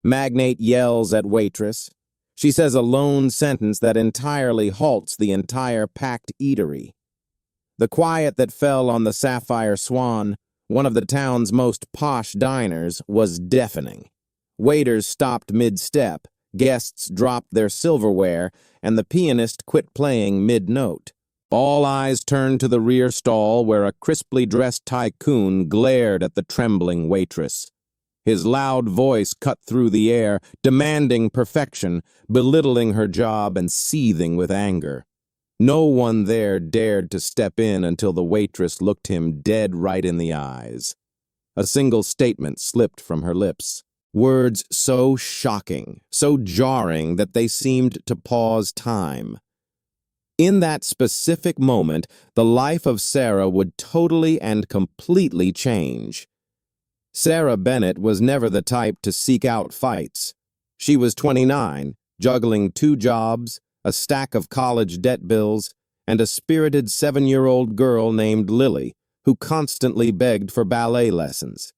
Magnate yells at Waitress. She says a lone sentence that entirely halts the entire packed eatery. The quiet that fell on the Sapphire Swan, one of the town's most posh diners, was deafening. Waiters stopped mid-step, guests dropped their silverware, and the pianist quit playing mid-note. All eyes turned to the rear stall where a crisply dressed tycoon glared at the trembling Waitress. His loud voice cut through the air, demanding perfection, belittling her job and seething with anger. No one there dared to step in until the Waitress looked him dead right in the eyes. A single statement slipped from her lips. Words so shocking, so jarring that they seemed to pause time. In that specific moment, the life of Sarah would totally and completely change. Sarah Bennett was never the type to seek out fights. She was 29, juggling 2 jobs, a stack of college debt bills, and a spirited 7-year-old girl named Lily, who constantly begged for ballet lessons.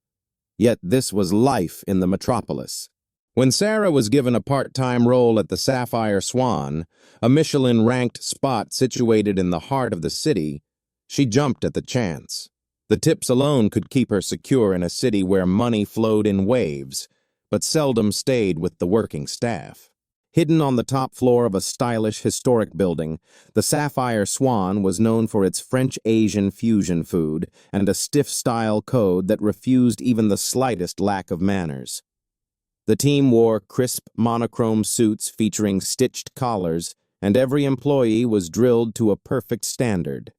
Yet this was life in the metropolis. When Sarah was given a part-time role at the Sapphire Swan, a Michelin-ranked spot situated in the heart of the city, she jumped at the chance. The tips alone could keep her secure in a city where money flowed in waves, but seldom stayed with the working staff. Hidden on the top floor of a stylish historic building, the Sapphire Swan was known for its French-Asian fusion food and a stiff style code that refused even the slightest lack of manners. The team wore crisp, monochrome suits featuring stitched collars, and every employee was drilled to a perfect standard.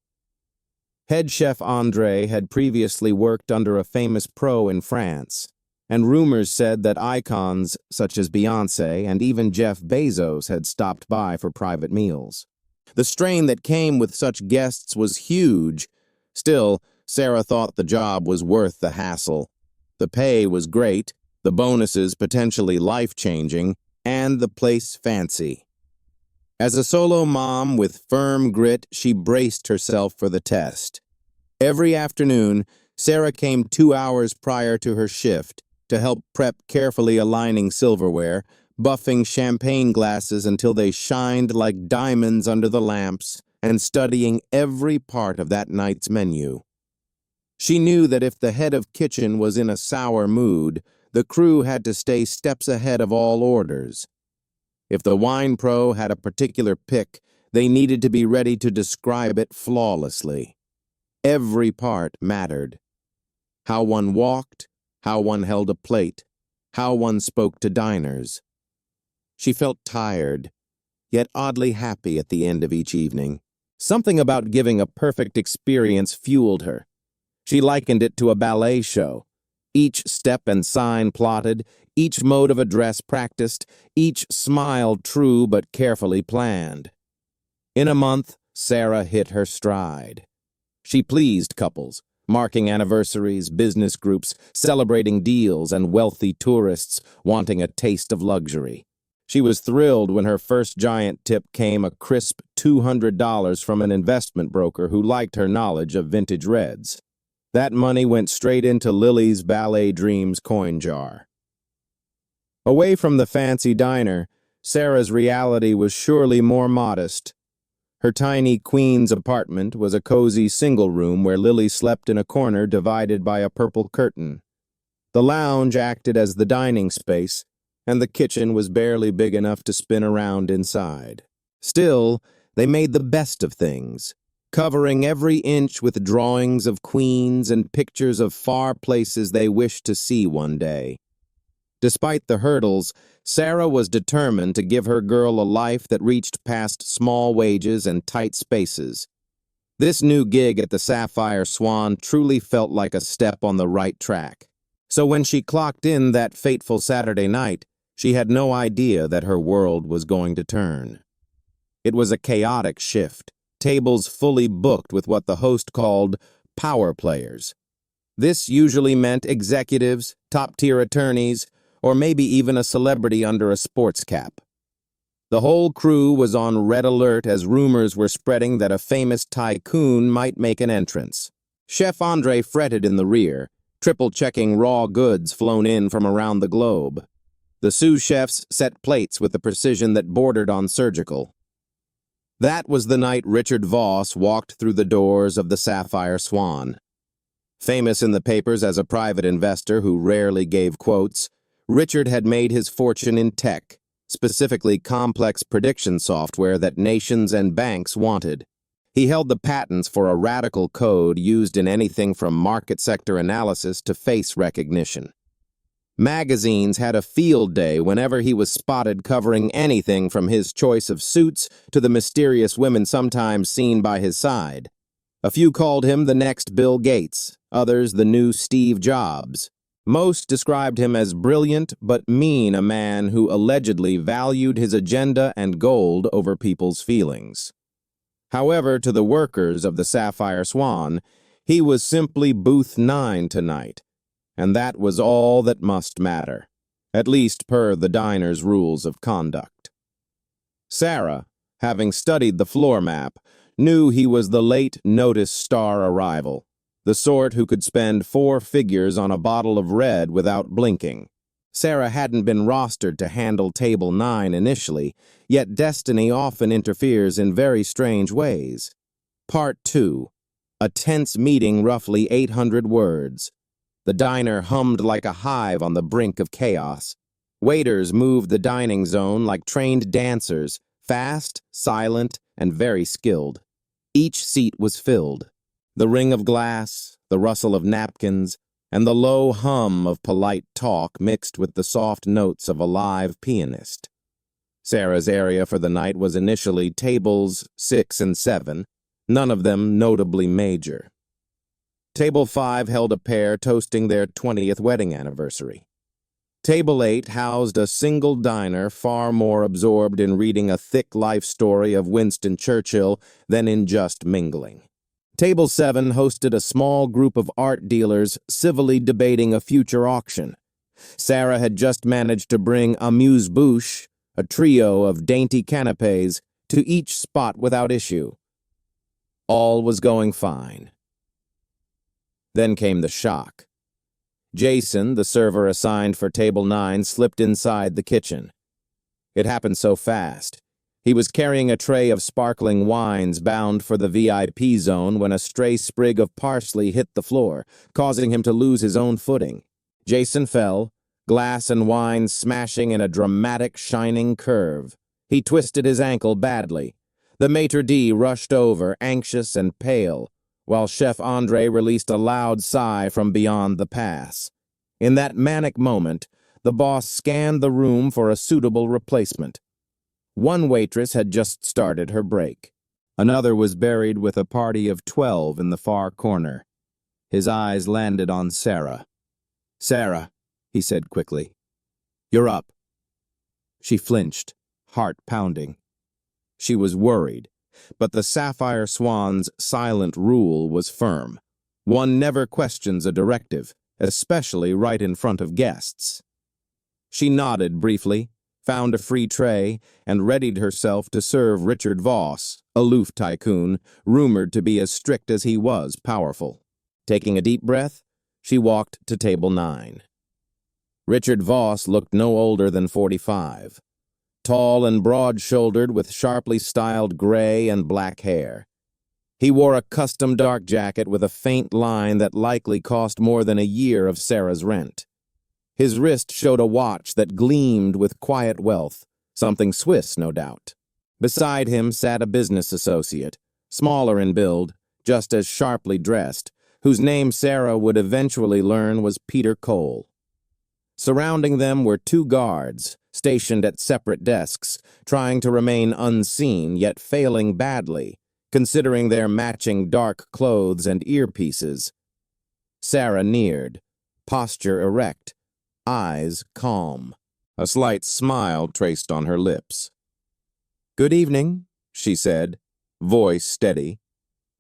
Head chef André had previously worked under a famous pro in France, and rumors said that icons such as Beyoncé and even Jeff Bezos had stopped by for private meals. The strain that came with such guests was huge. Still, Sarah thought the job was worth the hassle. The pay was great, the bonuses potentially life-changing, and the place fancy. As a solo mom with firm grit, she braced herself for the test. Every afternoon, Sarah came 2 hours prior to her shift to help prep carefully aligning silverware, buffing champagne glasses until they shined like diamonds under the lamps, and studying every part of that night's menu. She knew that if the head of kitchen was in a sour mood, the crew had to stay steps ahead of all orders. If the wine pro had a particular pick, they needed to be ready to describe it flawlessly. Every part mattered. How one walked, how one held a plate, how one spoke to diners. She felt tired, yet oddly happy at the end of each evening. Something about giving a perfect experience fueled her. She likened it to a ballet show. Each step and sign plotted, each mode of address practiced, each smile true but carefully planned. In a month, Sarah hit her stride. She pleased couples, marking anniversaries, business groups, celebrating deals, and wealthy tourists wanting a taste of luxury. She was thrilled when her first giant tip came, a crisp $200 from an investment broker who liked her knowledge of vintage reds. That money went straight into Lily's Ballet Dreams coin jar. Away from the fancy diner, Sarah's reality was surely more modest. Her tiny Queen's apartment was a cozy single room where Lily slept in a corner divided by a purple curtain. The lounge acted as the dining space, and the kitchen was barely big enough to spin around inside. Still, they made the best of things, covering every inch with drawings of queens and pictures of far places they wished to see one day. Despite the hurdles, Sarah was determined to give her girl a life that reached past small wages and tight spaces. This new gig at the Sapphire Swan truly felt like a step on the right track. So when she clocked in that fateful Saturday night, she had no idea that her world was going to turn. It was a chaotic shift, tables fully booked with what the host called power players. This usually meant executives, top-tier attorneys, or maybe even a celebrity under a sports cap. The whole crew was on red alert as rumors were spreading that a famous tycoon might make an entrance. Chef André fretted in the rear, triple-checking raw goods flown in from around the globe. The sous chefs set plates with the precision that bordered on surgical. That was the night Richard Voss walked through the doors of the Sapphire Swan. Famous in the papers as a private investor who rarely gave quotes, Richard had made his fortune in tech, specifically complex prediction software that nations and banks wanted. He held the patents for a radical code used in anything from market sector analysis to face recognition. Magazines had a field day whenever he was spotted covering anything from his choice of suits to the mysterious women sometimes seen by his side. A few called him the next Bill Gates, others the new Steve Jobs. Most described him as brilliant but mean, a man who allegedly valued his agenda and gold over people's feelings. However, to the workers of the Sapphire Swan, he was simply Booth 9 tonight, and that was all that must matter, at least per the diner's rules of conduct. Sarah, having studied the floor map, knew he was the late notice star arrival, the sort who could spend 4 figures on a bottle of red without blinking. Sarah hadn't been rostered to handle Table 9 initially, yet destiny often interferes in very strange ways. Part 2. A tense meeting, roughly 800 words. The diner hummed like a hive on the brink of chaos. Waiters moved the dining zone like trained dancers, fast, silent, and very skilled. Each seat was filled. The ring of glass, the rustle of napkins, and the low hum of polite talk mixed with the soft notes of a live pianist. Sarah's area for the night was initially tables 6 and 7, none of them notably major. Table 5 held a pair toasting their 20th wedding anniversary. Table 8 housed a single diner far more absorbed in reading a thick life story of Winston Churchill than in just mingling. Table 7 hosted a small group of art dealers civilly debating a future auction. Sarah had just managed to bring amuse-bouche, a trio of dainty canapés, to each spot without issue. All was going fine. Then came the shock. Jason, the server assigned for Table 9, slipped inside the kitchen. It happened so fast. He was carrying a tray of sparkling wines bound for the VIP zone when a stray sprig of parsley hit the floor, causing him to lose his own footing. Jason fell, glass and wine smashing in a dramatic, shining curve. He twisted his ankle badly. The maitre d' rushed over, anxious and pale, while Chef Andre released a loud sigh from beyond the pass. In that manic moment, the boss scanned the room for a suitable replacement. One waitress had just started her break. Another was buried with a party of 12 in the far corner. His eyes landed on Sarah. "Sarah," he said quickly, "you're up." She flinched, heart pounding. She was worried, but the Sapphire Swan's silent rule was firm. One never questions a directive, especially right in front of guests. She nodded briefly, found a free tray, and readied herself to serve Richard Voss, aloof tycoon, rumored to be as strict as he was powerful. Taking a deep breath, she walked to Table 9. Richard Voss looked no older than 45. Tall and broad-shouldered with sharply styled gray and black hair. He wore a custom dark jacket with a faint line that likely cost more than a year of Sarah's rent. His wrist showed a watch that gleamed with quiet wealth, something Swiss, no doubt. Beside him sat a business associate, smaller in build, just as sharply dressed, whose name Sarah would eventually learn was Peter Cole. Surrounding them were 2 guards, stationed at separate desks, trying to remain unseen yet failing badly, considering their matching dark clothes and earpieces. Sarah neared, posture erect, eyes calm. A slight smile traced on her lips. "Good evening," she said, voice steady.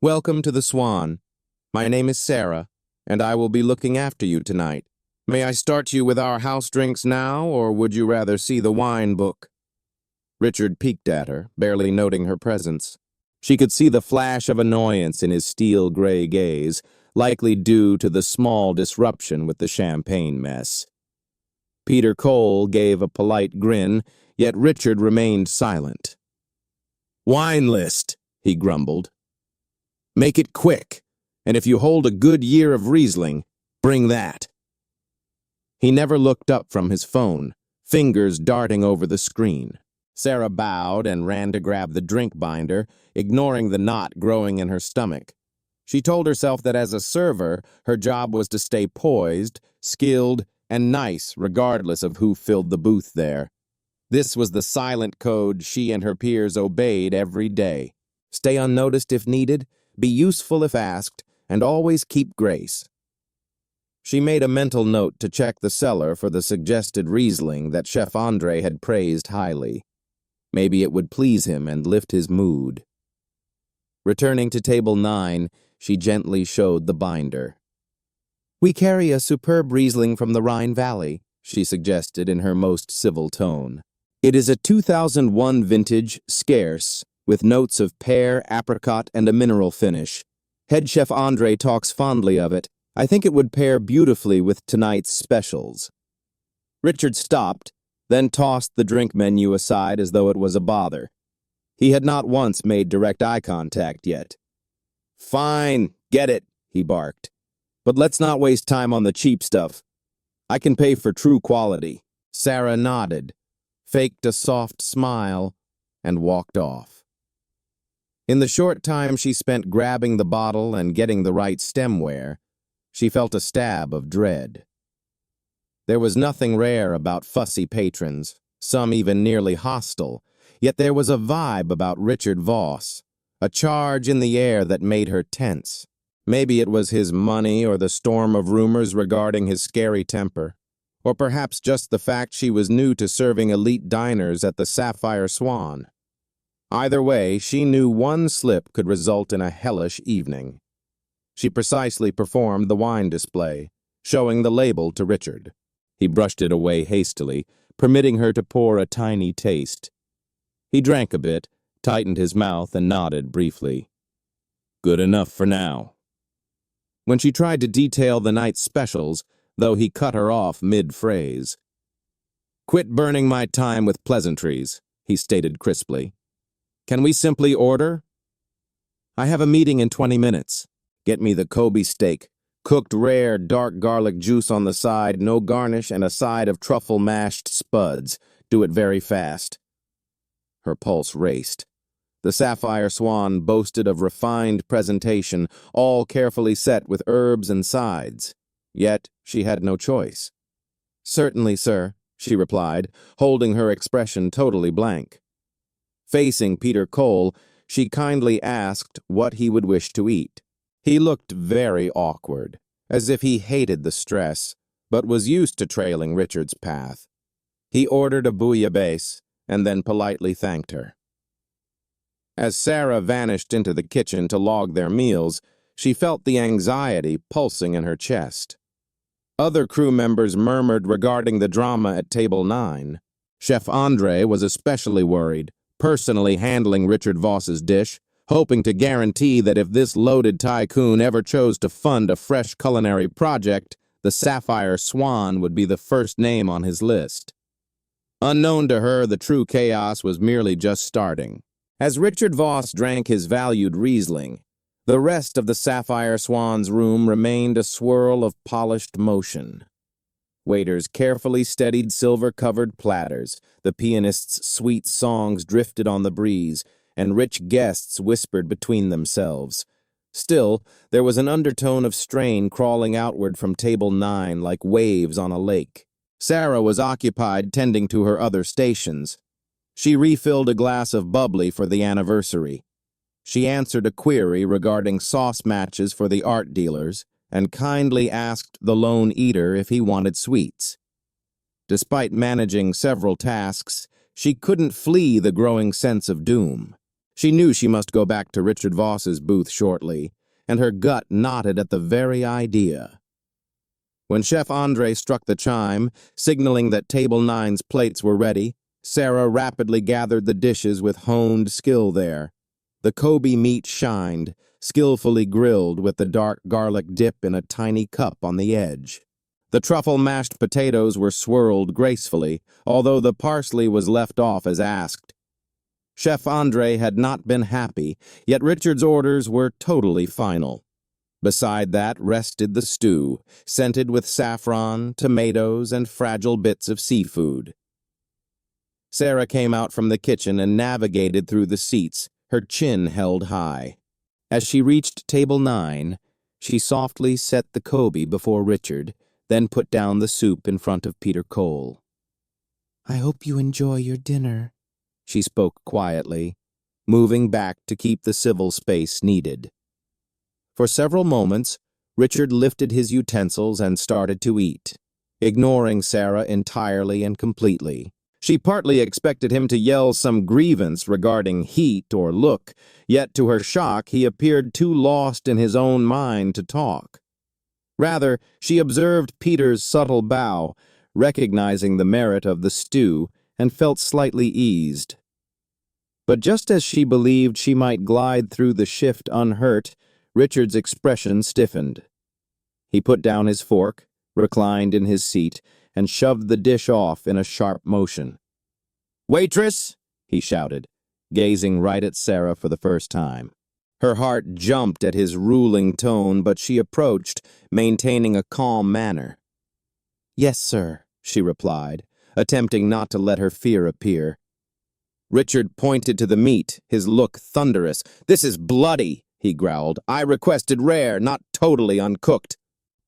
"Welcome to the Swan. My name is Sarah, and I will be looking after you tonight. May I start you with our house drinks now, or would you rather see the wine book?" Richard peeked at her, barely noting her presence. She could see the flash of annoyance in his steel-gray gaze, likely due to the small disruption with the champagne mess. Peter Cole gave a polite grin, yet Richard remained silent. "Wine list," he grumbled. "Make it quick, and if you hold a good year of Riesling, bring that." He never looked up from his phone, fingers darting over the screen. Sarah bowed and ran to grab the drink binder, ignoring the knot growing in her stomach. She told herself that as a server, her job was to stay poised, skilled, and nice regardless of who filled the booth there. This was the silent code she and her peers obeyed every day. Stay unnoticed if needed, be useful if asked, and always keep grace. She made a mental note to check the cellar for the suggested Riesling that Chef Andre had praised highly. Maybe it would please him and lift his mood. Returning to table 9, she gently showed the binder. "We carry a superb Riesling from the Rhine Valley," she suggested in her most civil tone. "It is a 2001 vintage, scarce, with notes of pear, apricot, and a mineral finish. Head chef Andre talks fondly of it. I think it would pair beautifully with tonight's specials." Richard stopped, then tossed the drink menu aside as though it was a bother. He had not once made direct eye contact yet. "Fine, get it," he barked. "But let's not waste time on the cheap stuff. I can pay for true quality." Sarah nodded, faked a soft smile, and walked off. In the short time she spent grabbing the bottle and getting the right stemware, she felt a stab of dread. There was nothing rare about fussy patrons, some even nearly hostile, yet there was a vibe about Richard Voss, a charge in the air that made her tense. Maybe it was his money or the storm of rumors regarding his scary temper, or perhaps just the fact she was new to serving elite diners at the Sapphire Swan. Either way, she knew one slip could result in a hellish evening. She precisely performed the wine display, showing the label to Richard. He brushed it away hastily, permitting her to pour a tiny taste. He drank a bit, tightened his mouth, and nodded briefly. "Good enough for now." When she tried to detail the night's specials, though he cut her off mid-phrase. "Quit burning my time with pleasantries," he stated crisply. "Can we simply order?" "I have a meeting in 20 minutes. Get me the Kobe steak, cooked rare dark garlic juice on the side, no garnish, and a side of truffle mashed spuds. Do it very fast." Her pulse raced. The Sapphire Swan boasted of refined presentation, all carefully set with herbs and sides. Yet she had no choice. "Certainly, sir," she replied, holding her expression totally blank. Facing Peter Cole, she kindly asked what he would wish to eat. He looked very awkward, as if he hated the stress, but was used to trailing Richard's path. He ordered a bouillabaisse, and then politely thanked her. As Sarah vanished into the kitchen to log their meals, she felt the anxiety pulsing in her chest. Other crew members murmured regarding the drama at Table 9. Chef Andre was especially worried, personally handling Richard Voss's dish, hoping to guarantee that if this loaded tycoon ever chose to fund a fresh culinary project, the Sapphire Swan would be the first name on his list. Unknown to her, the true chaos was merely just starting. As Richard Voss drank his valued Riesling, the rest of the Sapphire Swan's room remained a swirl of polished motion. Waiters carefully steadied silver-covered platters, the pianist's sweet songs drifted on the breeze, and rich guests whispered between themselves. Still, there was an undertone of strain crawling outward from Table 9 like waves on a lake. Sarah was occupied tending to her other stations. She refilled a glass of bubbly for the anniversary. She answered a query regarding sauce matches for the art dealers and kindly asked the lone eater if he wanted sweets. Despite managing several tasks, she couldn't flee the growing sense of doom. She knew she must go back to Richard Voss's booth shortly, and her gut knotted at the very idea. When Chef Andre struck the chime, signaling that Table 9's plates were ready, Sarah rapidly gathered the dishes with honed skill there. The Kobe meat shined, skillfully grilled with the dark garlic dip in a tiny cup on the edge. The truffle mashed potatoes were swirled gracefully, although the parsley was left off as asked. Chef Andre had not been happy, yet Richard's orders were totally final. Beside that rested the stew, scented with saffron, tomatoes, and fragile bits of seafood. Sarah came out from the kitchen and navigated through the seats, her chin held high. As she reached table 9, she softly set the Kobe before Richard, then put down the soup in front of Peter Cole. "I hope you enjoy your dinner," she spoke quietly, moving back to keep the civil space needed. For several moments, Richard lifted his utensils and started to eat, ignoring Sarah entirely and completely. She partly expected him to yell some grievance regarding heat or look, yet to her shock he appeared too lost in his own mind to talk. Rather, she observed Peter's subtle bow, recognizing the merit of the stew, and felt slightly eased. But just as she believed she might glide through the shift unhurt, Richard's expression stiffened. He put down his fork, reclined in his seat, and shoved the dish off in a sharp motion. "Waitress!" he shouted, gazing right at Sarah for the first time. Her heart jumped at his ruling tone, but she approached, maintaining a calm manner. "Yes, sir," she replied, attempting not to let her fear appear. Richard pointed to the meat, his look thunderous. "This is bloody," he growled. "I requested rare, not totally uncooked.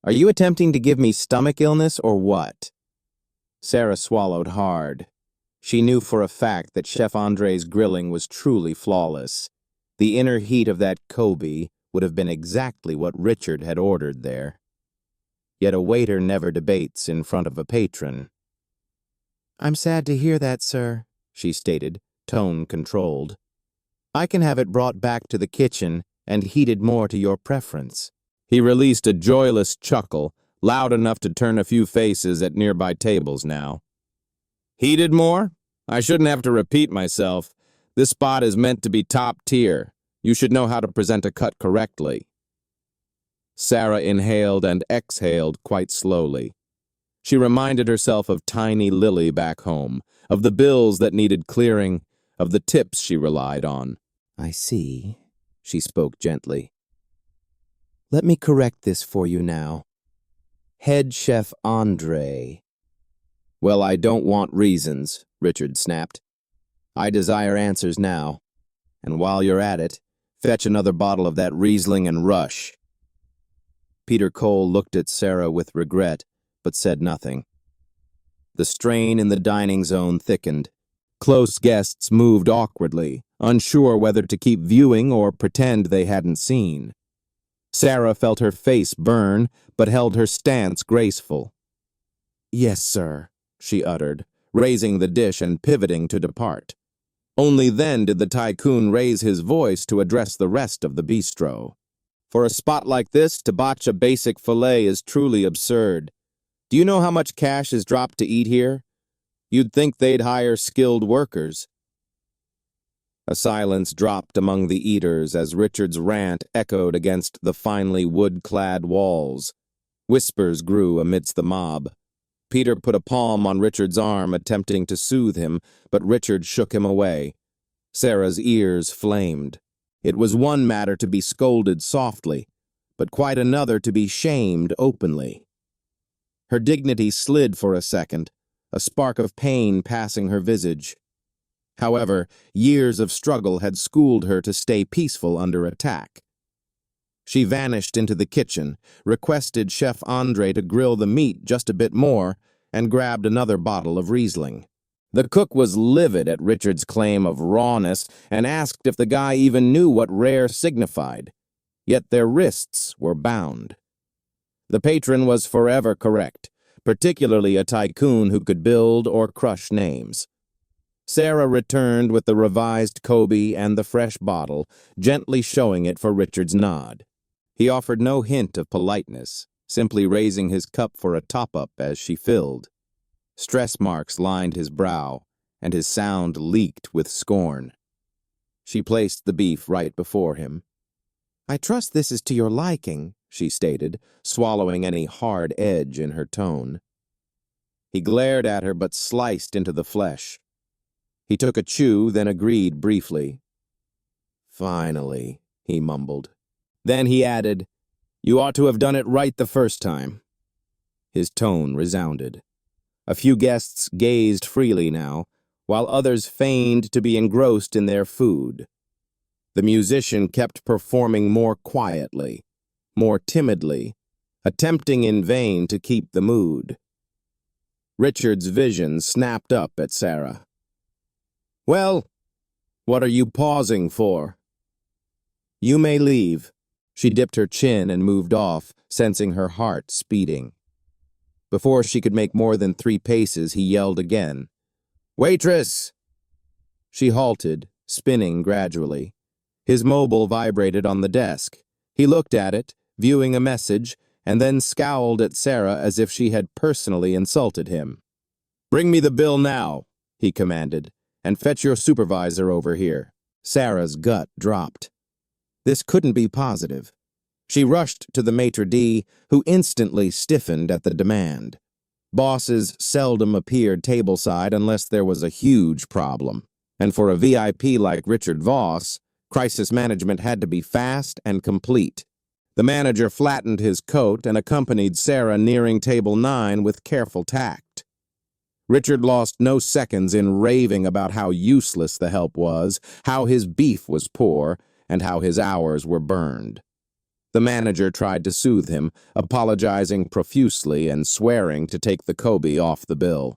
Are you attempting to give me stomach illness or what?" Sarah swallowed hard. She knew for a fact that Chef Andre's grilling was truly flawless. The inner heat of that Kobe would have been exactly what Richard had ordered there. Yet a waiter never debates in front of a patron. "I'm sad to hear that, sir," she stated, tone controlled. "I can have it brought back to the kitchen and heated more to your preference." He released a joyless chuckle, loud enough to turn a few faces at nearby tables now. "Heated more? I shouldn't have to repeat myself. This spot is meant to be top tier. You should know how to present a cut correctly." Sarah inhaled and exhaled quite slowly. She reminded herself of tiny Lily back home, of the bills that needed clearing, of the tips she relied on. "I see," she spoke gently. "Let me correct this for you now. Head Chef Andre." "Well, I don't want reasons," Richard snapped. "I desire answers now. And while you're at it, fetch another bottle of that Riesling and rush." Peter Cole looked at Sarah with regret, but said nothing. The strain in the dining zone thickened. Close guests moved awkwardly, unsure whether to keep viewing or pretend they hadn't seen. Sarah felt her face burn, but held her stance graceful. "Yes, sir," she uttered, raising the dish and pivoting to depart. Only then did the tycoon raise his voice to address the rest of the bistro. "For a spot like this, to botch a basic fillet is truly absurd. Do you know how much cash is dropped to eat here? You'd think they'd hire skilled workers." A silence dropped among the eaters as Richard's rant echoed against the finely wood-clad walls. Whispers grew amidst the mob. Peter put a palm on Richard's arm, attempting to soothe him, but Richard shook him away. Sarah's ears flamed. It was one matter to be scolded softly, but quite another to be shamed openly. Her dignity slid for a second, a spark of pain passing her visage. However, years of struggle had schooled her to stay peaceful under attack. She vanished into the kitchen, requested Chef Andre to grill the meat just a bit more, and grabbed another bottle of Riesling. The cook was livid at Richard's claim of rawness and asked if the guy even knew what rare signified. Yet their wrists were bound. The patron was forever correct, particularly a tycoon who could build or crush names. Sarah returned with the revised Kobe and the fresh bottle, gently showing it for Richard's nod. He offered no hint of politeness, simply raising his cup for a top-up as she filled. Stress marks lined his brow, and his sound leaked with scorn. She placed the beef right before him. "I trust this is to your liking," she stated, swallowing any hard edge in her tone. He glared at her but sliced into the flesh. He took a chew, then agreed briefly. Finally, he mumbled. Then he added, "You ought to have done it right the first time." His tone resounded. A few guests gazed freely now, while others feigned to be engrossed in their food. The musician kept performing more quietly, more timidly, attempting in vain to keep the mood. Richard's vision snapped up at Sarah. "Well, what are you pausing for?" "You may leave." She dipped her chin and moved off, sensing her heart speeding. Before she could make more than 3 paces, he yelled again, "Waitress!" She halted, spinning gradually. His mobile vibrated on the desk. He looked at it, viewing a message, and then scowled at Sarah as if she had personally insulted him. "Bring me the bill now," he commanded, "and fetch your supervisor over here." Sarah's gut dropped. This couldn't be positive. She rushed to the maitre d', who instantly stiffened at the demand. Bosses seldom appeared tableside unless there was a huge problem. And for a VIP like Richard Voss, crisis management had to be fast and complete. The manager flattened his coat and accompanied Sarah nearing table 9 with careful tact. Richard lost no seconds in raving about how useless the help was, how his beef was poor, and how his hours were burned. The manager tried to soothe him, apologizing profusely and swearing to take the Kobe off the bill.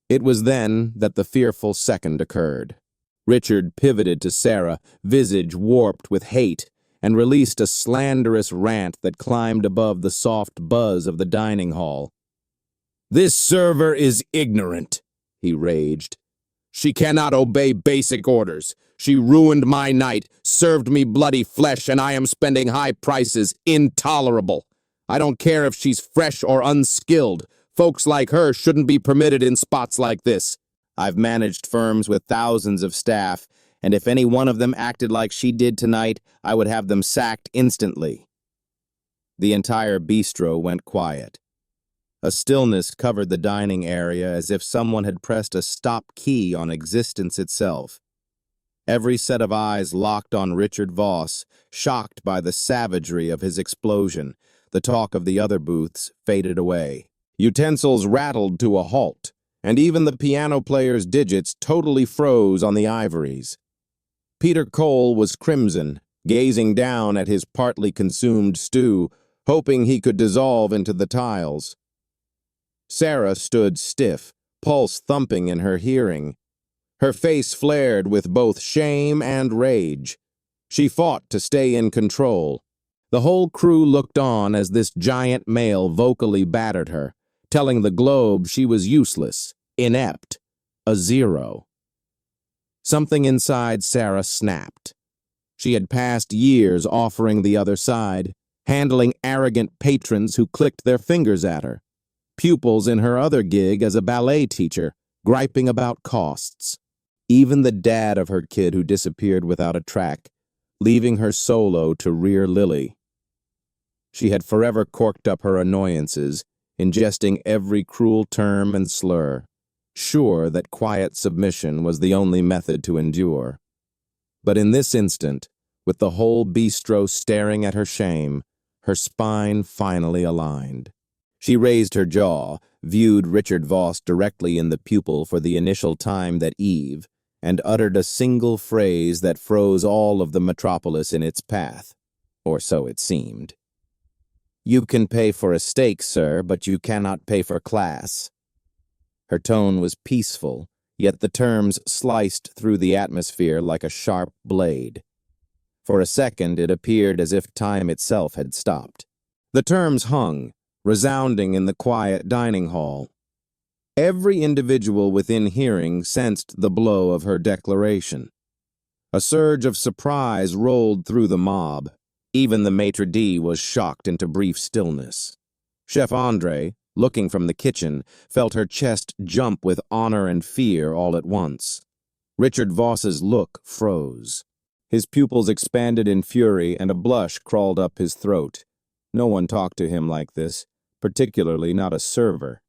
It was then that the fearful second occurred. Richard pivoted to Sarah, visage warped with hate, and released a slanderous rant that climbed above the soft buzz of the dining hall. "This server is ignorant," he raged. "She cannot obey basic orders. She ruined my night, served me bloody flesh, and I am spending high prices. Intolerable. I don't care if she's fresh or unskilled. Folks like her shouldn't be permitted in spots like this. I've managed firms with thousands of staff, and if any one of them acted like she did tonight, I would have them sacked instantly." The entire bistro went quiet. A stillness covered the dining area as if someone had pressed a stop key on existence itself. Every set of eyes locked on Richard Voss, shocked by the savagery of his explosion. The talk of the other booths faded away. Utensils rattled to a halt, and even the piano player's digits totally froze on the ivories. Peter Cole was crimson, gazing down at his partly consumed stew, hoping he could dissolve into the tiles. Sarah stood stiff, pulse thumping in her hearing. Her face flared with both shame and rage. She fought to stay in control. The whole crew looked on as this giant male vocally battered her, telling the globe she was useless, inept, a zero. Something inside Sarah snapped. She had passed years offering the other side, handling arrogant patrons who clicked their fingers at her, pupils in her other gig as a ballet teacher, griping about costs. Even the dad of her kid who disappeared without a track, leaving her solo to rear Lily. She had forever corked up her annoyances, ingesting every cruel term and slur, sure that quiet submission was the only method to endure. But in this instant, with the whole bistro staring at her shame, her spine finally aligned. She raised her jaw, viewed Richard Voss directly in the pupil for the initial time that eve, and uttered a single phrase that froze all of the metropolis in its path, or so it seemed. "You can pay for a steak, sir, but you cannot pay for class." Her tone was peaceful, yet the terms sliced through the atmosphere like a sharp blade. For a second, it appeared as if time itself had stopped. The terms hung, resounding in the quiet dining hall. Every individual within hearing sensed the blow of her declaration. A surge of surprise rolled through the mob. Even the maitre d' was shocked into brief stillness. Chef Andre, looking from the kitchen, felt her chest jump with honor and fear all at once. Richard Voss's look froze. His pupils expanded in fury and a blush crawled up his throat. No one talked to him like this, particularly not a server.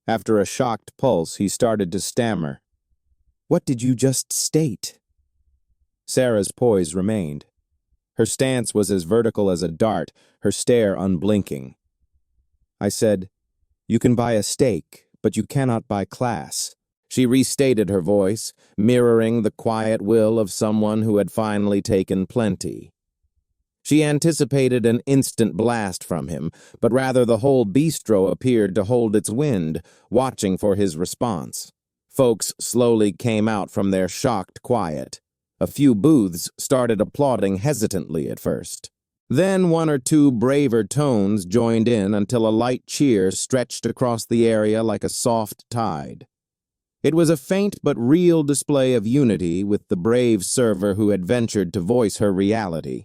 After a shocked pulse, he started to stammer. "What did you just state?" Sarah's poise remained. Her stance was as vertical as a dart, her stare unblinking. "I said, you can buy a steak, but you cannot buy class." She restated her voice, mirroring the quiet will of someone who had finally taken plenty. She anticipated an instant blast from him, but rather the whole bistro appeared to hold its wind, watching for his response. Folks slowly came out from their shocked quiet. A few booths started applauding hesitantly at first. Then one or two braver tones joined in until a light cheer stretched across the area like a soft tide. It was a faint but real display of unity with the brave server who had ventured to voice her reality.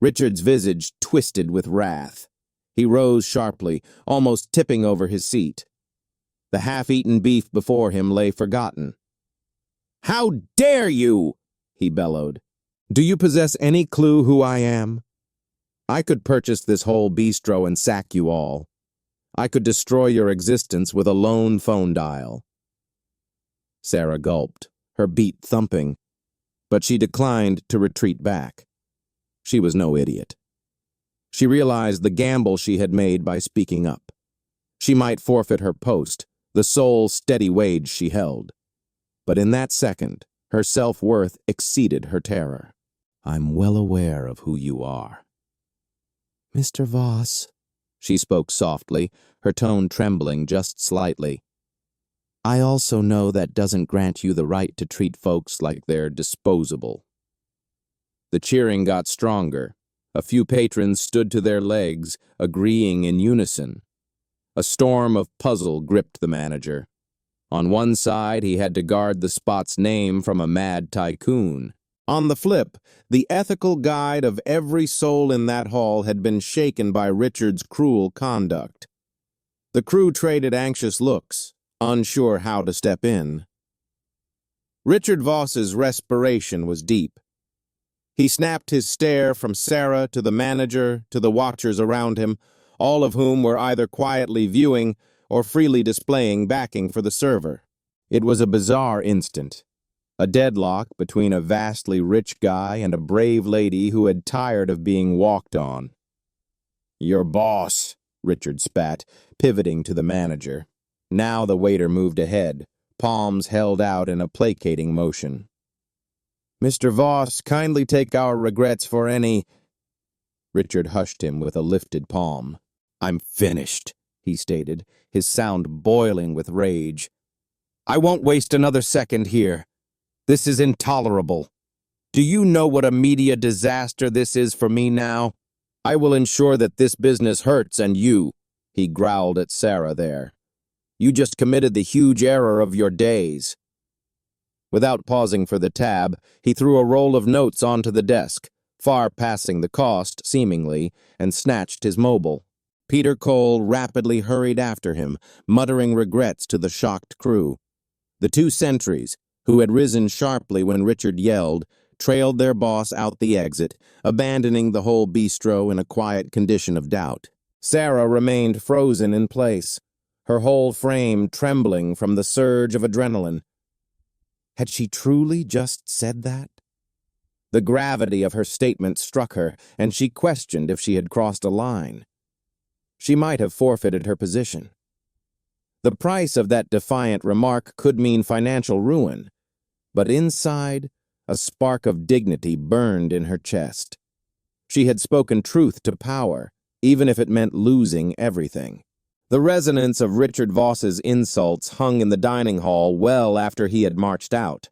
Richard's visage twisted with wrath. He rose sharply, almost tipping over his seat. The half-eaten beef before him lay forgotten. "How dare you!" he bellowed. "Do you possess any clue who I am? I could purchase this whole bistro and sack you all. I could destroy your existence with a lone phone dial." Sarah gulped, her beat thumping, but she declined to retreat back. She was no idiot. She realized the gamble she had made by speaking up. She might forfeit her post, the sole steady wage she held. But in that second, her self-worth exceeded her terror. "I'm well aware of who you are." "Mr. Voss," she spoke softly, her tone trembling just slightly. "I also know that doesn't grant you the right to treat folks like they're disposable." The cheering got stronger. A few patrons stood to their legs, agreeing in unison. A storm of puzzle gripped the manager. On one side, he had to guard the spot's name from a mad tycoon. On the flip, the ethical guide of every soul in that hall had been shaken by Richard's cruel conduct. The crew traded anxious looks, unsure how to step in. Richard Voss's respiration was deep. He snapped his stare from Sarah to the manager to the watchers around him, all of whom were either quietly viewing or freely displaying backing for the server. It was a bizarre instant, a deadlock between a vastly rich guy and a brave lady who had tired of being walked on. "Your boss," Richard spat, pivoting to the manager. Now the waiter moved ahead, palms held out in a placating motion. "Mr. Voss, kindly take our regrets for any—" Richard hushed him with a lifted palm. "I'm finished," he stated, his sound boiling with rage. "I won't waste another second here. This is intolerable. Do you know what a media disaster this is for me now? I will ensure that this business hurts, and you," he growled at Sarah there. "You just committed the huge error of your days." Without pausing for the tab, he threw a roll of notes onto the desk, far passing the cost, seemingly, and snatched his mobile. Peter Cole rapidly hurried after him, muttering regrets to the shocked crew. The two sentries, who had risen sharply when Richard yelled, trailed their boss out the exit, abandoning the whole bistro in a quiet condition of doubt. Sarah remained frozen in place, her whole frame trembling from the surge of adrenaline. Had she truly just said that? The gravity of her statement struck her, and she questioned if she had crossed a line. She might have forfeited her position. The price of that defiant remark could mean financial ruin, but inside, a spark of dignity burned in her chest. She had spoken truth to power, even if it meant losing everything. The resonance of Richard Voss's insults hung in the dining hall well after he had marched out.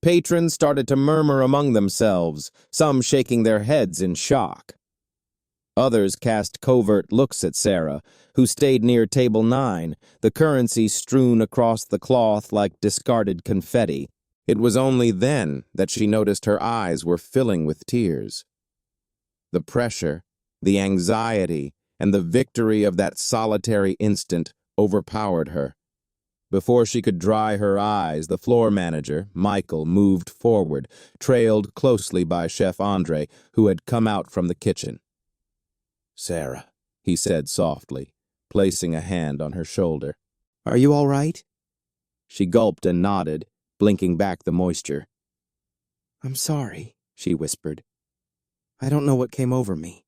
Patrons started to murmur among themselves, some shaking their heads in shock. Others cast covert looks at Sarah, who stayed near table 9, the currency strewn across the cloth like discarded confetti. It was only then that she noticed her eyes were filling with tears. The pressure, the anxiety, and the victory of that solitary instant overpowered her. Before she could dry her eyes, the floor manager, Michael, moved forward, trailed closely by Chef Andre, who had come out from the kitchen. Sarah, he said softly, placing a hand on her shoulder. Are you all right? She gulped and nodded, blinking back the moisture. I'm sorry, she whispered. I don't know what came over me.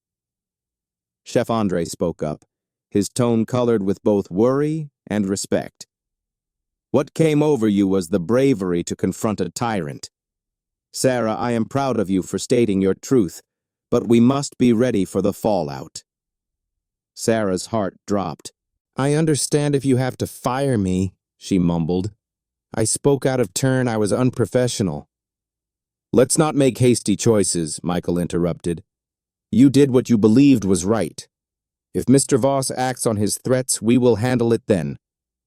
Chef Andre spoke up, his tone colored with both worry and respect. What came over you was the bravery to confront a tyrant. Sarah, I am proud of you for stating your truth, but we must be ready for the fallout. Sarah's heart dropped. I understand if you have to fire me, she mumbled. I spoke out of turn, I was unprofessional. Let's not make hasty choices, Michael interrupted. You did what you believed was right. If Mr. Voss acts on his threats, we will handle it then.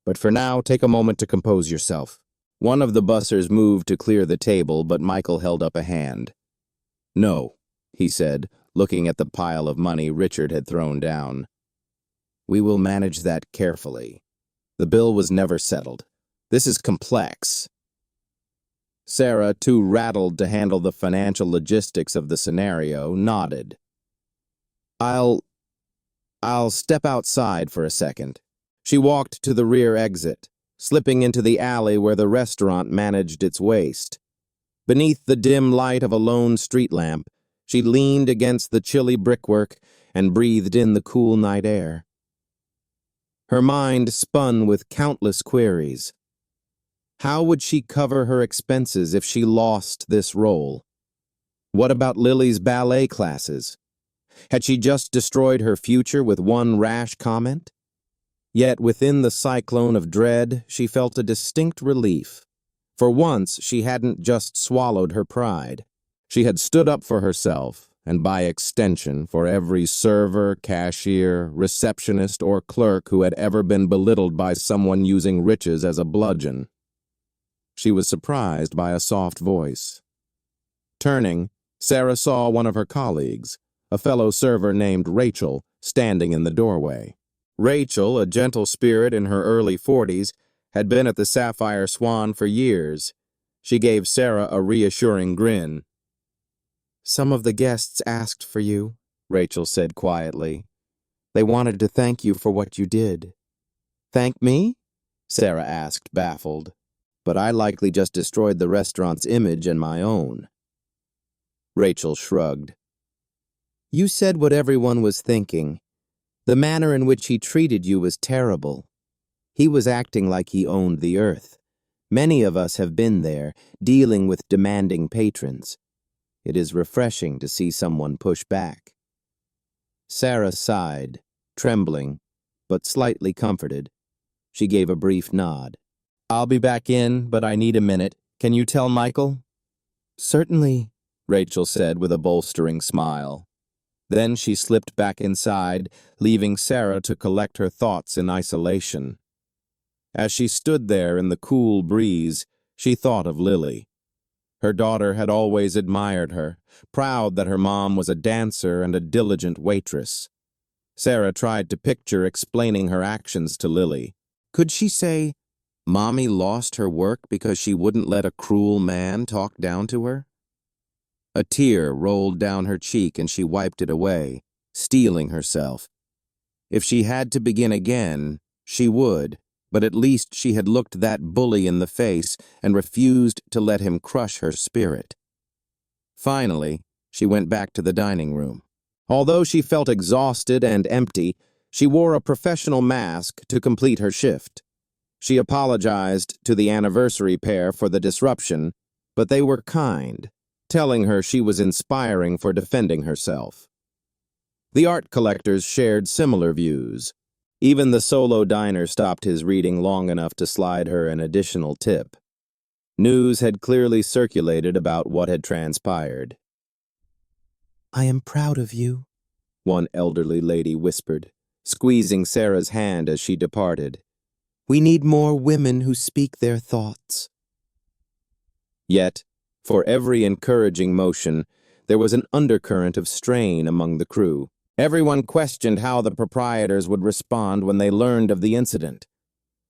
But for now, take a moment to compose yourself. One of the bussers moved to clear the table, but Michael held up a hand. No, he said, looking at the pile of money Richard had thrown down. We will manage that carefully. The bill was never settled. This is complex. Sarah, too rattled to handle the financial logistics of the scenario, nodded. I'll step outside for a second. She walked to the rear exit, slipping into the alley where the restaurant managed its waste. Beneath the dim light of a lone street lamp, she leaned against the chilly brickwork and breathed in the cool night air. Her mind spun with countless queries. How would she cover her expenses if she lost this role? What about Lily's ballet classes? Had she just destroyed her future with one rash comment? Yet within the cyclone of dread, she felt a distinct relief. For once, she hadn't just swallowed her pride. She had stood up for herself, and by extension, for every server, cashier, receptionist, or clerk who had ever been belittled by someone using riches as a bludgeon. She was surprised by a soft voice. Turning, Sarah saw one of her colleagues, a fellow server named Rachel, standing in the doorway. Rachel, a gentle spirit in her early 40s, had been at the Sapphire Swan for years. She gave Sarah a reassuring grin. Some of the guests asked for you, Rachel said quietly. They wanted to thank you for what you did. Thank me? Sarah asked, baffled. But I likely just destroyed the restaurant's image and my own. Rachel shrugged. You said what everyone was thinking. The manner in which he treated you was terrible. He was acting like he owned the earth. Many of us have been there, dealing with demanding patrons. It is refreshing to see someone push back. Sarah sighed, trembling, but slightly comforted. She gave a brief nod. I'll be back in, but I need a minute. Can you tell Michael? Certainly, Rachel said with a bolstering smile. Then she slipped back inside, leaving Sarah to collect her thoughts in isolation. As she stood there in the cool breeze, she thought of Lily. Her daughter had always admired her, proud that her mom was a dancer and a diligent waitress. Sarah tried to picture explaining her actions to Lily. Could she say, Mommy lost her work because she wouldn't let a cruel man talk down to her? A tear rolled down her cheek and she wiped it away, steeling herself. If she had to begin again, she would, but at least she had looked that bully in the face and refused to let him crush her spirit. Finally, she went back to the dining room. Although she felt exhausted and empty, she wore a professional mask to complete her shift. She apologized to the anniversary pair for the disruption, but they were kind, telling her she was inspiring for defending herself. The art collectors shared similar views. Even the solo diner stopped his reading long enough to slide her an additional tip. News had clearly circulated about what had transpired. I am proud of you, one elderly lady whispered, squeezing Sarah's hand as she departed. We need more women who speak their thoughts. Yet, for every encouraging motion, there was an undercurrent of strain among the crew. Everyone questioned how the proprietors would respond when they learned of the incident.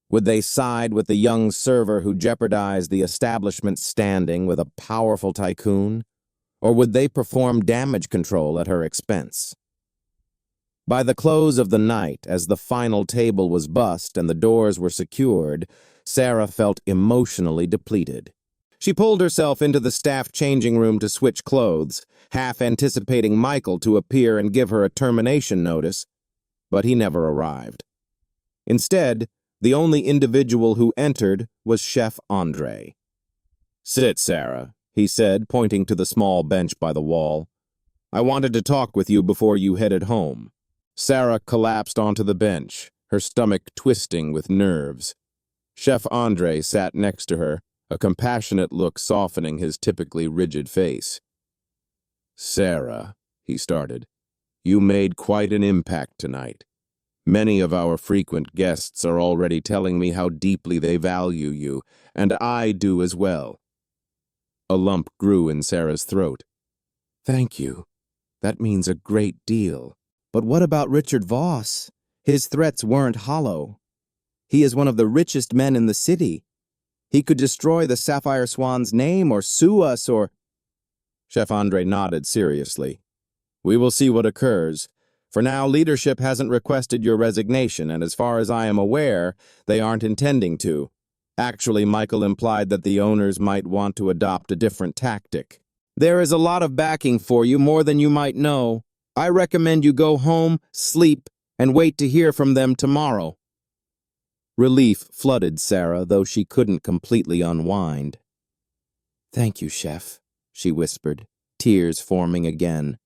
Would they side with the young server who jeopardized the establishment's standing with a powerful tycoon? Or would they perform damage control at her expense? By the close of the night, as the final table was bussed and the doors were secured, Sarah felt emotionally depleted. She pulled herself into the staff changing room to switch clothes, half anticipating Michael to appear and give her a termination notice, but he never arrived. Instead, the only individual who entered was Chef Andre. "Sit, Sarah," he said, pointing to the small bench by the wall. "I wanted to talk with you before you headed home." Sarah collapsed onto the bench, her stomach twisting with nerves. Chef Andre sat next to her, a compassionate look softening his typically rigid face. "Sarah," he started, "you made quite an impact tonight. Many of our frequent guests are already telling me how deeply they value you, and I do as well." A lump grew in Sarah's throat. "Thank you. That means a great deal." But what about Richard Voss? His threats weren't hollow. He is one of the richest men in the city. He could destroy the Sapphire Swan's name or sue us or... Chef Andre nodded seriously. "We will see what occurs. For now, leadership hasn't requested your resignation, and as far as I am aware, they aren't intending to. Actually, Michael implied that the owners might want to adopt a different tactic." "There is a lot of backing for you, more than you might know. I recommend you go home, sleep, and wait to hear from them tomorrow." Relief flooded Sarah, though she couldn't completely unwind. "Thank you, Chef," she whispered, tears forming again.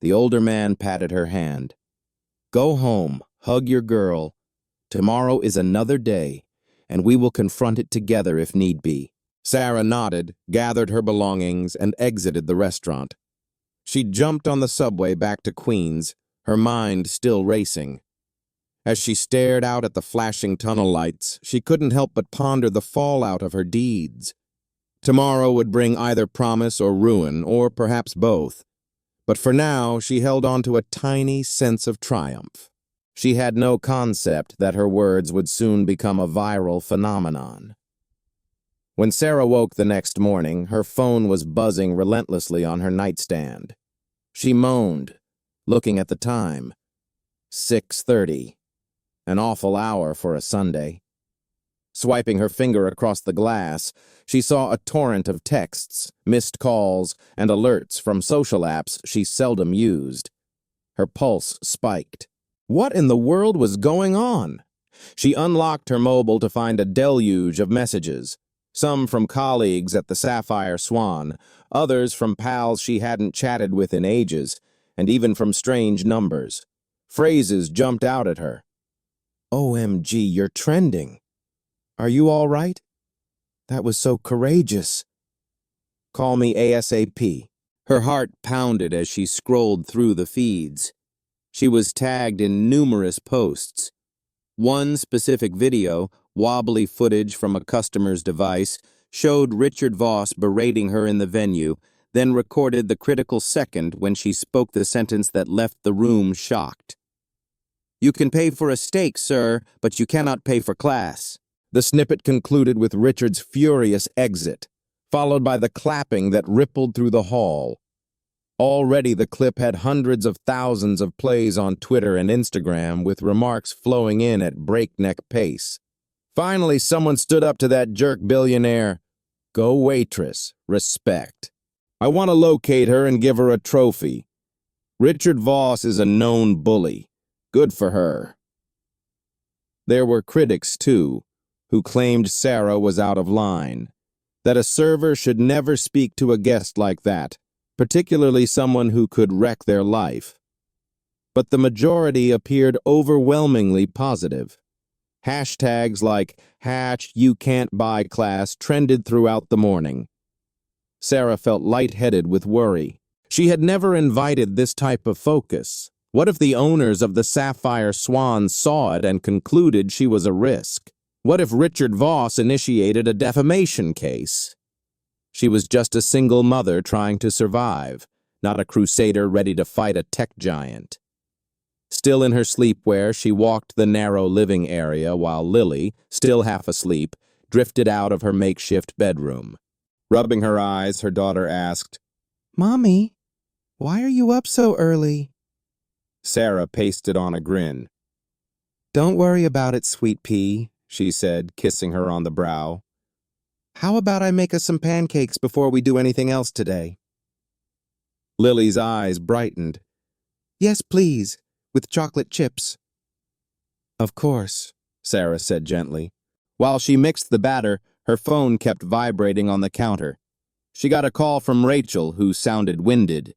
The older man patted her hand. "Go home, hug your girl. Tomorrow is another day, and we will confront it together if need be." Sarah nodded, gathered her belongings, and exited the restaurant. She jumped on the subway back to Queens, her mind still racing. As she stared out at the flashing tunnel lights, she couldn't help but ponder the fallout of her deeds. Tomorrow would bring either promise or ruin, or perhaps both. But for now, she held on to a tiny sense of triumph. She had no concept that her words would soon become a viral phenomenon. When Sarah woke the next morning, her phone was buzzing relentlessly on her nightstand. She moaned, looking at the time. 6:30. An awful hour for a Sunday. Swiping her finger across the glass, she saw a torrent of texts, missed calls, and alerts from social apps she seldom used. Her pulse spiked. What in the world was going on? She unlocked her mobile to find a deluge of messages. Some from colleagues at the Sapphire Swan, others from pals she hadn't chatted with in ages, and even from strange numbers. Phrases jumped out at her. "OMG, you're trending. Are you all right? That was so courageous. Call me ASAP." Her heart pounded as she scrolled through the feeds. She was tagged in numerous posts. One specific video, wobbly footage from a customer's device, showed Richard Voss berating her in the venue, then recorded the critical second when she spoke the sentence that left the room shocked. "You can pay for a steak, sir, but you cannot pay for class." The snippet concluded with Richard's furious exit, followed by the clapping that rippled through the hall. Already the clip had hundreds of thousands of plays on Twitter and Instagram, with remarks flowing in at breakneck pace. Finally, someone stood up to that jerk billionaire. "Go Waitress. Respect. I want to locate her and give her a trophy. Richard Voss is a known bully. Good for her." There were critics, too, who claimed Sarah was out of line, that a server should never speak to a guest like that, particularly someone who could wreck their life. But the majority appeared overwhelmingly positive. Hashtags like #YouCan'tBuyClass trended throughout the morning. Sarah felt lightheaded with worry. She had never invited this type of focus. What if the owners of the Sapphire Swan saw it and concluded she was a risk? What if Richard Voss initiated a defamation case? She was just a single mother trying to survive, not a crusader ready to fight a tech giant. Still in her sleepwear, she walked the narrow living area while Lily, still half asleep, drifted out of her makeshift bedroom. Rubbing her eyes, her daughter asked, "Mommy, why are you up so early?" Sarah pasted on a grin. Don't worry about it, sweet pea, she said, kissing her on the brow. How about I make us some pancakes before we do anything else today? Lily's eyes brightened. Yes, please, with chocolate chips. Of course, Sarah said gently. While she mixed the batter, her phone kept vibrating on the counter. She got a call from Rachel, who sounded winded.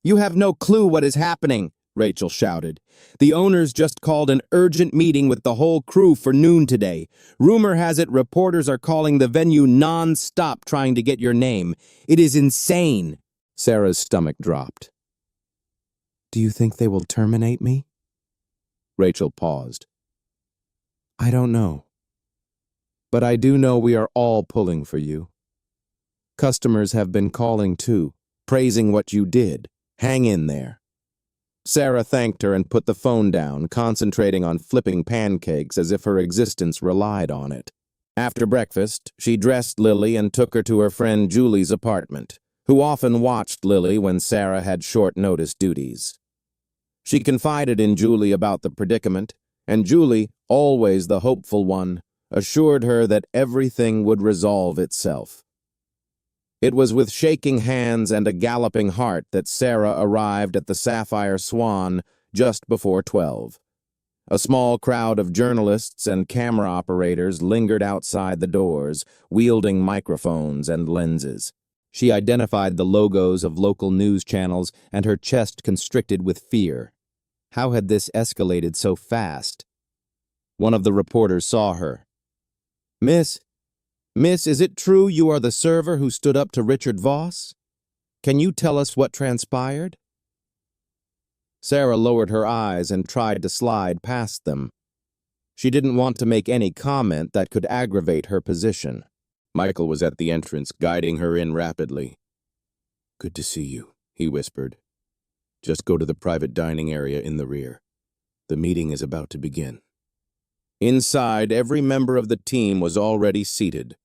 You have no clue what is happening, Rachel shouted. The owners just called an urgent meeting with the whole crew for noon today. Rumor has it reporters are calling the venue non-stop trying to get your name. It is insane. Sarah's stomach dropped. Do you think they will terminate me? Rachel paused. I don't know. But I do know we are all pulling for you. Customers have been calling too, praising what you did. Hang in there. Sarah thanked her and put the phone down, concentrating on flipping pancakes as if her existence relied on it. After breakfast, she dressed Lily and took her to her friend Julie's apartment, who often watched Lily when Sarah had short-notice duties. She confided in Julie about the predicament, and Julie, always the hopeful one, assured her that everything would resolve itself. It was with shaking hands and a galloping heart that Sarah arrived at the Sapphire Swan just before 12. A small crowd of journalists and camera operators lingered outside the doors, wielding microphones and lenses. She identified the logos of local news channels, and her chest constricted with fear. How had this escalated so fast? One of the reporters saw her. Miss, is it true you are the server who stood up to Richard Voss? Can you tell us what transpired? Sarah lowered her eyes and tried to slide past them. She didn't want to make any comment that could aggravate her position. Michael was at the entrance, guiding her in rapidly. Good to see you, he whispered. Just go to the private dining area in the rear. The meeting is about to begin. Inside, every member of the team was already seated.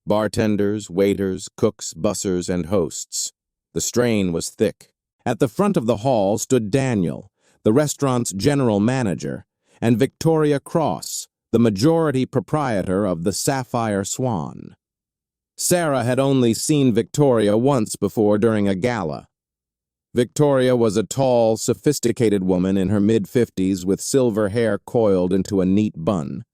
Bartenders, waiters, cooks, bussers, and hosts. The strain was thick. At the front of the hall stood Daniel, the restaurant's general manager, and Victoria Cross, the majority proprietor of the Sapphire Swan. Sarah had only seen Victoria once before during a gala. Victoria was a tall, sophisticated woman in her mid-50s with silver hair coiled into a neat bun.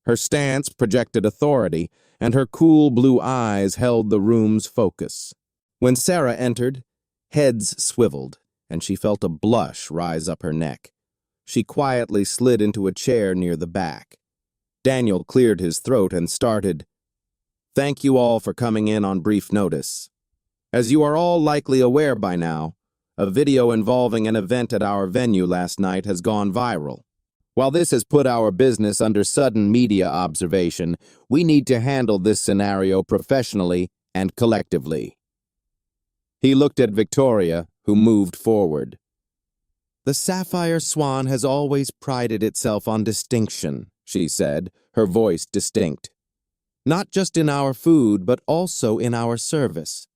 Her stance projected authority, and her cool blue eyes held the room's focus. When Sarah entered, heads swiveled, and she felt a blush rise up her neck. She quietly slid into a chair near the back. Daniel cleared his throat and started, Thank you all for coming in on brief notice. As you are all likely aware by now, a video involving an event at our venue last night has gone viral. While this has put our business under sudden media observation, we need to handle this scenario professionally and collectively. He looked at Victoria, who moved forward. The Sapphire Swan has always prided itself on distinction, she said, her voice distinct. Not just in our food, but also in our service.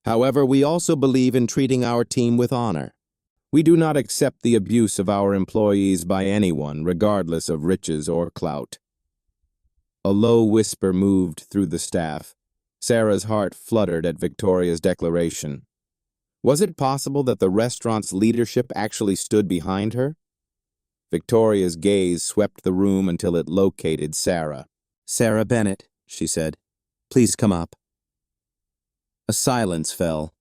However, we also believe in treating our team with honor. We do not accept the abuse of our employees by anyone, regardless of riches or clout. A low whisper moved through the staff. Sarah's heart fluttered at Victoria's declaration. Was it possible that the restaurant's leadership actually stood behind her? Victoria's gaze swept the room until it located Sarah. Sarah Bennett, she said. Please come up. A silence fell.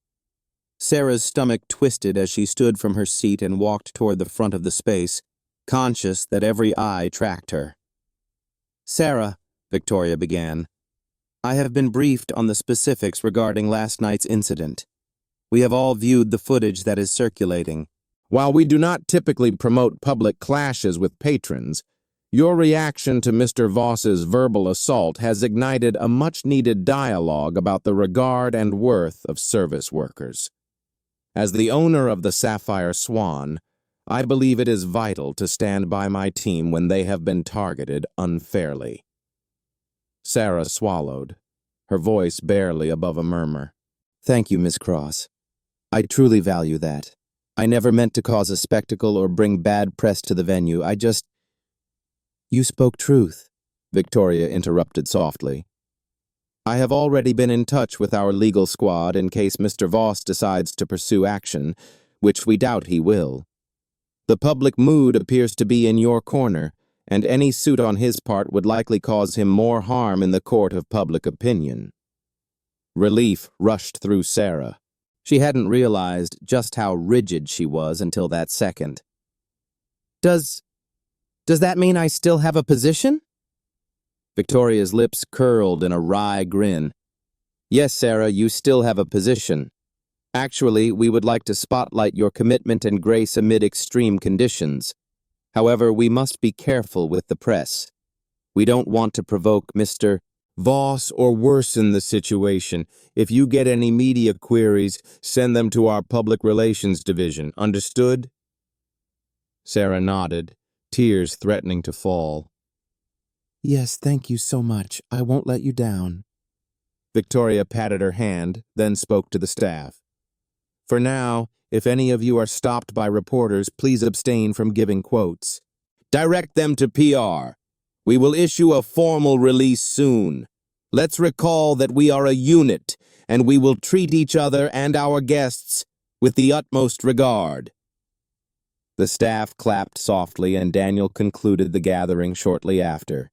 Sarah's stomach twisted as she stood from her seat and walked toward the front of the space, conscious that every eye tracked her. Sarah, Victoria began, I have been briefed on the specifics regarding last night's incident. We have all viewed the footage that is circulating. While we do not typically promote public clashes with patrons, your reaction to Mr. Voss's verbal assault has ignited a much-needed dialogue about the regard and worth of service workers. As the owner of the Sapphire Swan, I believe it is vital to stand by my team when they have been targeted unfairly. Sarah swallowed, her voice barely above a murmur. Thank you, Miss Cross. I truly value that. I never meant to cause a spectacle or bring bad press to the venue. You spoke truth, Victoria interrupted softly. I have already been in touch with our legal squad in case Mr. Voss decides to pursue action, which we doubt he will. The public mood appears to be in your corner, and any suit on his part would likely cause him more harm in the court of public opinion. Relief rushed through Sarah. She hadn't realized just how rigid she was until that second. Does that mean I still have a position? Victoria's lips curled in a wry grin. Yes, Sarah, you still have a position. Actually, we would like to spotlight your commitment and grace amid extreme conditions. However, we must be careful with the press. We don't want to provoke Mr. Voss or worsen the situation. If you get any media queries, send them to our public relations division. Understood? Sarah nodded, tears threatening to fall. Yes, thank you so much. I won't let you down. Victoria patted her hand, then spoke to the staff. For now, if any of you are stopped by reporters, please abstain from giving quotes. Direct them to PR. We will issue a formal release soon. Let's recall that we are a unit, and we will treat each other and our guests with the utmost regard. The staff clapped softly, and Daniel concluded the gathering shortly after.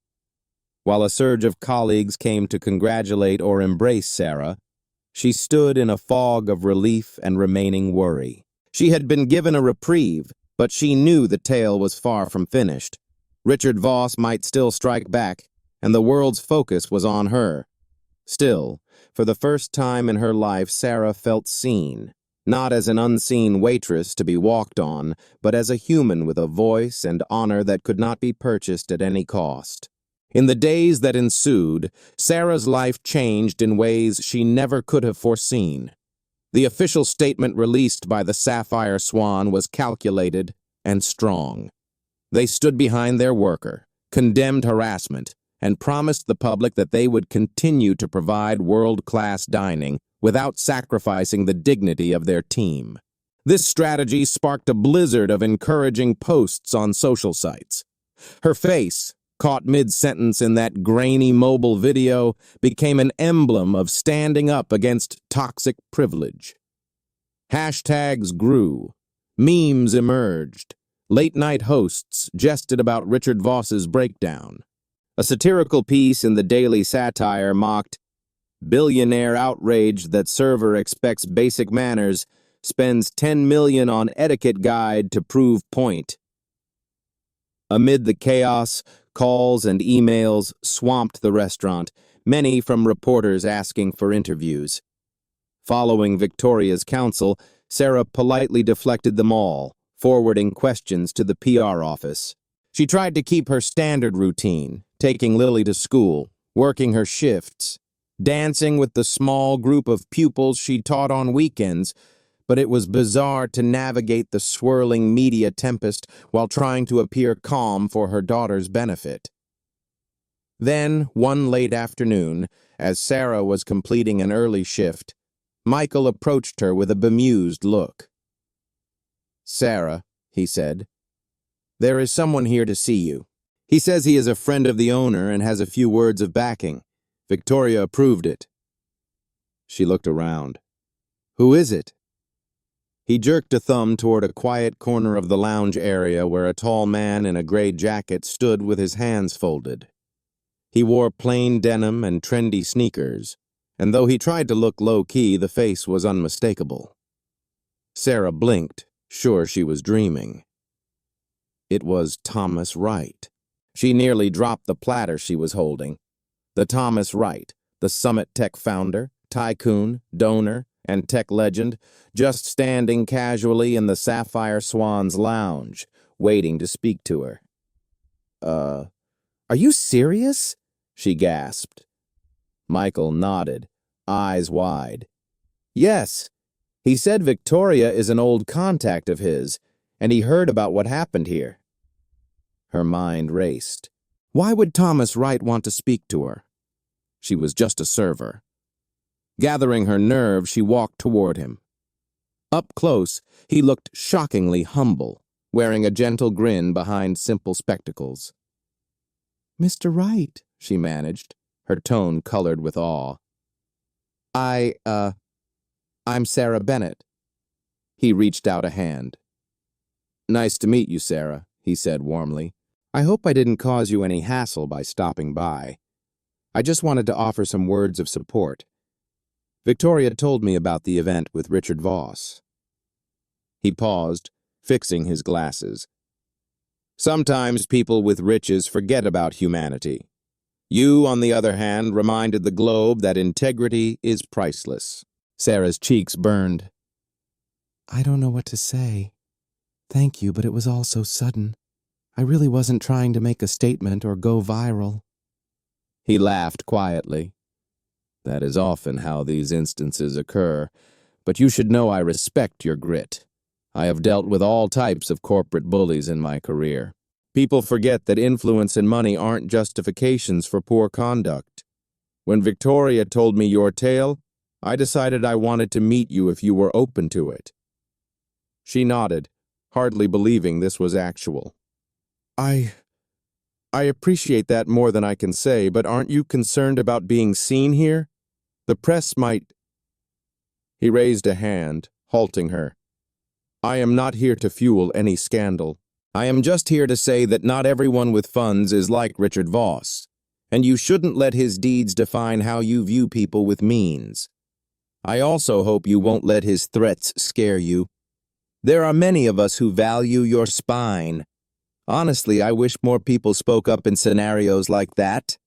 While a surge of colleagues came to congratulate or embrace Sarah, she stood in a fog of relief and remaining worry. She had been given a reprieve, but she knew the tale was far from finished. Richard Voss might still strike back, and the world's focus was on her. Still, for the first time in her life, Sarah felt seen, not as an unseen waitress to be walked on, but as a human with a voice and honor that could not be purchased at any cost. In the days that ensued, Sarah's life changed in ways she never could have foreseen. The official statement released by the Sapphire Swan was calculated and strong. They stood behind their worker, condemned harassment, and promised the public that they would continue to provide world-class dining without sacrificing the dignity of their team. This strategy sparked a blizzard of encouraging posts on social sites. Her face, caught mid-sentence in that grainy mobile video, became an emblem of standing up against toxic privilege. Hashtags grew. Memes emerged. Late-night hosts jested about Richard Voss's breakdown. A satirical piece in the Daily Satire mocked, "Billionaire outraged that server expects basic manners, spends $10 million on etiquette guide to prove point." Amid the chaos, calls and emails swamped the restaurant, many from reporters asking for interviews. Following Victoria's counsel, Sarah politely deflected them all, forwarding questions to the PR office. She tried to keep her standard routine, taking Lily to school, working her shifts, dancing with the small group of pupils she taught on weekends, but it was bizarre to navigate the swirling media tempest while trying to appear calm for her daughter's benefit. Then, one late afternoon, as Sarah was completing an early shift, Michael approached her with a bemused look. "Sarah," he said, "there is someone here to see you. He says he is a friend of the owner and has a few words of backing. Victoria approved it." She looked around. "Who is it?" He jerked a thumb toward a quiet corner of the lounge area where a tall man in a gray jacket stood with his hands folded. He wore plain denim and trendy sneakers, and though he tried to look low-key, the face was unmistakable. Sarah blinked, sure she was dreaming. It was Thomas Wright. She nearly dropped the platter she was holding. The Thomas Wright, the Summit Tech founder, tycoon, donor, and tech legend, just standing casually in the Sapphire Swan's lounge, waiting to speak to her. Are you serious?" she gasped. Michael nodded, eyes wide. "Yes. He said Victoria is an old contact of his, and he heard about what happened here." Her mind raced. Why would Thomas Wright want to speak to her? She was just a server. Gathering her nerve, she walked toward him. Up close, he looked shockingly humble, wearing a gentle grin behind simple spectacles. "Mr. Wright," she managed, her tone colored with awe. I'm Sarah Bennett." He reached out a hand. "Nice to meet you, Sarah," he said warmly. "I hope I didn't cause you any hassle by stopping by. I just wanted to offer some words of support. Victoria told me about the event with Richard Voss." He paused, fixing his glasses. "Sometimes people with riches forget about humanity. You, on the other hand, reminded the globe that integrity is priceless." Sarah's cheeks burned. "I don't know what to say. Thank you, but it was all so sudden. I really wasn't trying to make a statement or go viral." He laughed quietly. "That is often how these instances occur, but you should know I respect your grit. I have dealt with all types of corporate bullies in my career. People forget that influence and money aren't justifications for poor conduct. When Victoria told me your tale, I decided I wanted to meet you if you were open to it." She nodded, hardly believing this was actual. I appreciate that more than I can say, but aren't you concerned about being seen here? The press might—" He raised a hand, halting her. "I am not here to fuel any scandal. I am just here to say that not everyone with funds is like Richard Voss, and you shouldn't let his deeds define how you view people with means. I also hope you won't let his threats scare you. There are many of us who value your spine. Honestly, I wish more people spoke up in scenarios like that."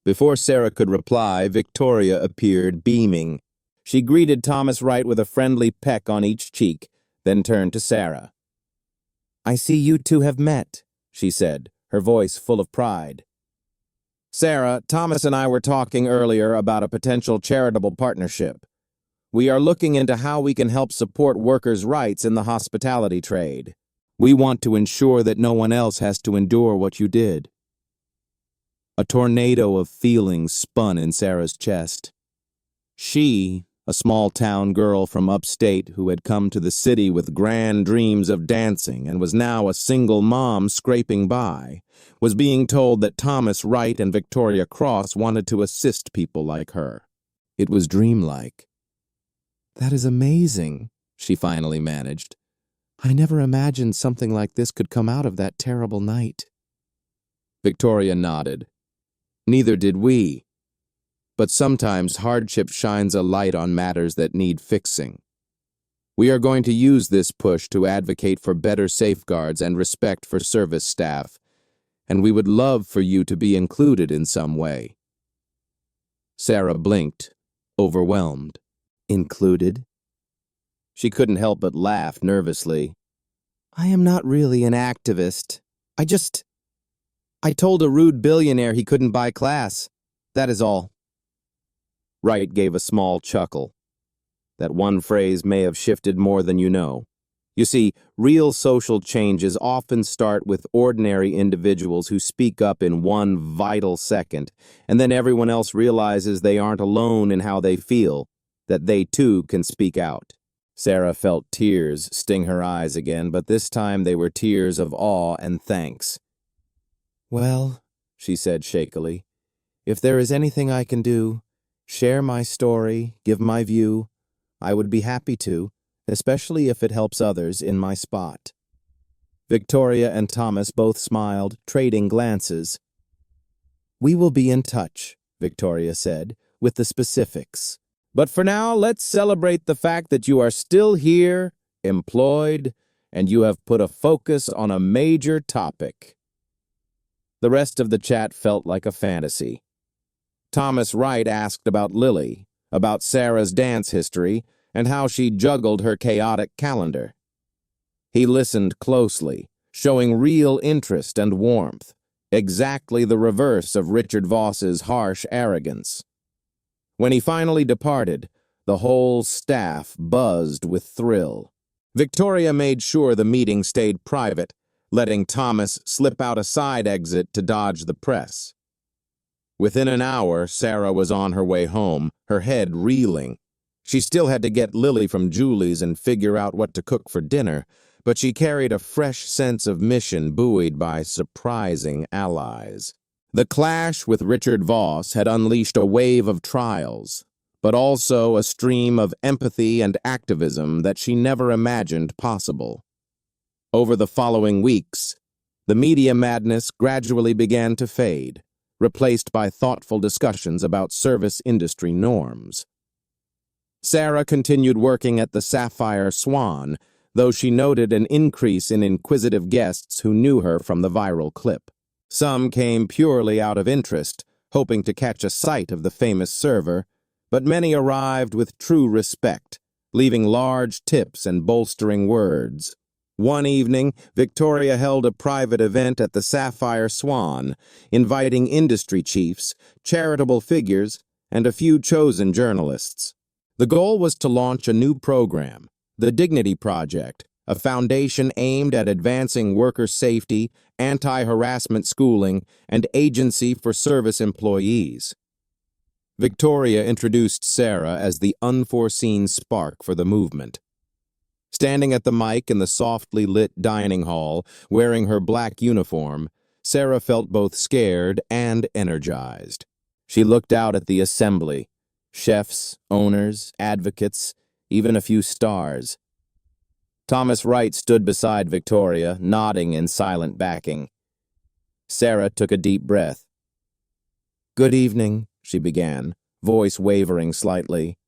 Before Sarah could reply, Victoria appeared, beaming. She greeted Thomas Wright with a friendly peck on each cheek, then turned to Sarah. "I see you two have met," she said, her voice full of pride. "Sarah, Thomas and I were talking earlier about a potential charitable partnership. We are looking into how we can help support workers' rights in the hospitality trade. We want to ensure that no one else has to endure what you did." A tornado of feelings spun in Sarah's chest. She, a small-town girl from upstate who had come to the city with grand dreams of dancing and was now a single mom scraping by, was being told that Thomas Wright and Victoria Cross wanted to assist people like her. It was dreamlike. "That is amazing," she finally managed. "I never imagined something like this could come out of that terrible night." Victoria nodded. "Neither did we. But sometimes hardship shines a light on matters that need fixing. We are going to use this push to advocate for better safeguards and respect for service staff, and we would love for you to be included in some way." Sarah blinked, overwhelmed. "Included?" She couldn't help but laugh nervously. "I am not really an activist. I told a rude billionaire he couldn't buy class. That is all." Wright gave a small chuckle. That one phrase may have shifted more than you know. You see, real social changes often start with ordinary individuals who speak up in one vital second, and then everyone else realizes they aren't alone in how they feel, that they too can speak out. Sarah felt tears sting her eyes again, but this time they were tears of awe and thanks. "Well," she said shakily, "if there is anything I can do, share my story, give my view, I would be happy to, especially if it helps others in my spot." Victoria and Thomas both smiled, trading glances. "We will be in touch," Victoria said, "with the specifics. But for now, let's celebrate the fact that you are still here, employed, and you have put a focus on a major topic." The rest of the chat felt like a fantasy. Thomas Wright asked about Lily, about Sarah's dance history, and how she juggled her chaotic calendar. He listened closely, showing real interest and warmth, exactly the reverse of Richard Voss's harsh arrogance. When he finally departed, the whole staff buzzed with thrill. Victoria made sure the meeting stayed private, letting Thomas slip out a side exit to dodge the press. Within an hour, Sarah was on her way home, her head reeling. She still had to get Lily from Julie's and figure out what to cook for dinner, but she carried a fresh sense of mission buoyed by surprising allies. The clash with Richard Voss had unleashed a wave of trials, but also a stream of empathy and activism that she never imagined possible. Over the following weeks, the media madness gradually began to fade, replaced by thoughtful discussions about service industry norms. Sarah continued working at the Sapphire Swan, though she noted an increase in inquisitive guests who knew her from the viral clip. Some came purely out of interest, hoping to catch a sight of the famous server, but many arrived with true respect, leaving large tips and bolstering words. One evening, Victoria held a private event at the Sapphire Swan, inviting industry chiefs, charitable figures, and a few chosen journalists. The goal was to launch a new program, the Dignity Project, a foundation aimed at advancing worker safety, anti-harassment schooling, and agency for service employees. Victoria introduced Sarah as the unforeseen spark for the movement. Standing at the mic in the softly lit dining hall, wearing her black uniform, Sarah felt both scared and energized. She looked out at the assembly, chefs, owners, advocates, even a few stars. Thomas Wright stood beside Victoria, nodding in silent backing. Sarah took a deep breath. "Good evening," she began, voice wavering slightly.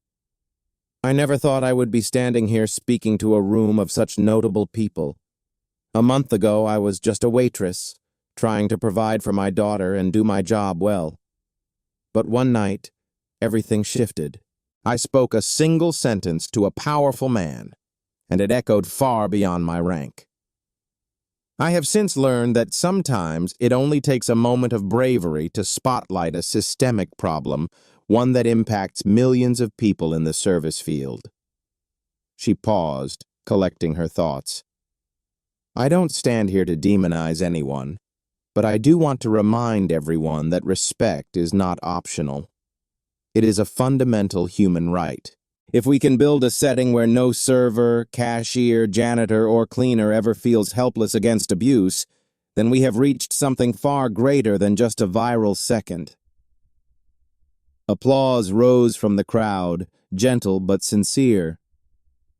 "I never thought I would be standing here speaking to a room of such notable people. A month ago, I was just a waitress, trying to provide for my daughter and do my job well. But one night, everything shifted. I spoke a single sentence to a powerful man, and it echoed far beyond my rank. I have since learned that sometimes it only takes a moment of bravery to spotlight a systemic problem, one that impacts millions of people in the service field." She paused, collecting her thoughts. "I don't stand here to demonize anyone, but I do want to remind everyone that respect is not optional. It is a fundamental human right. If we can build a setting where no server, cashier, janitor, or cleaner ever feels helpless against abuse, then we have reached something far greater than just a viral second." Applause rose from the crowd, gentle but sincere.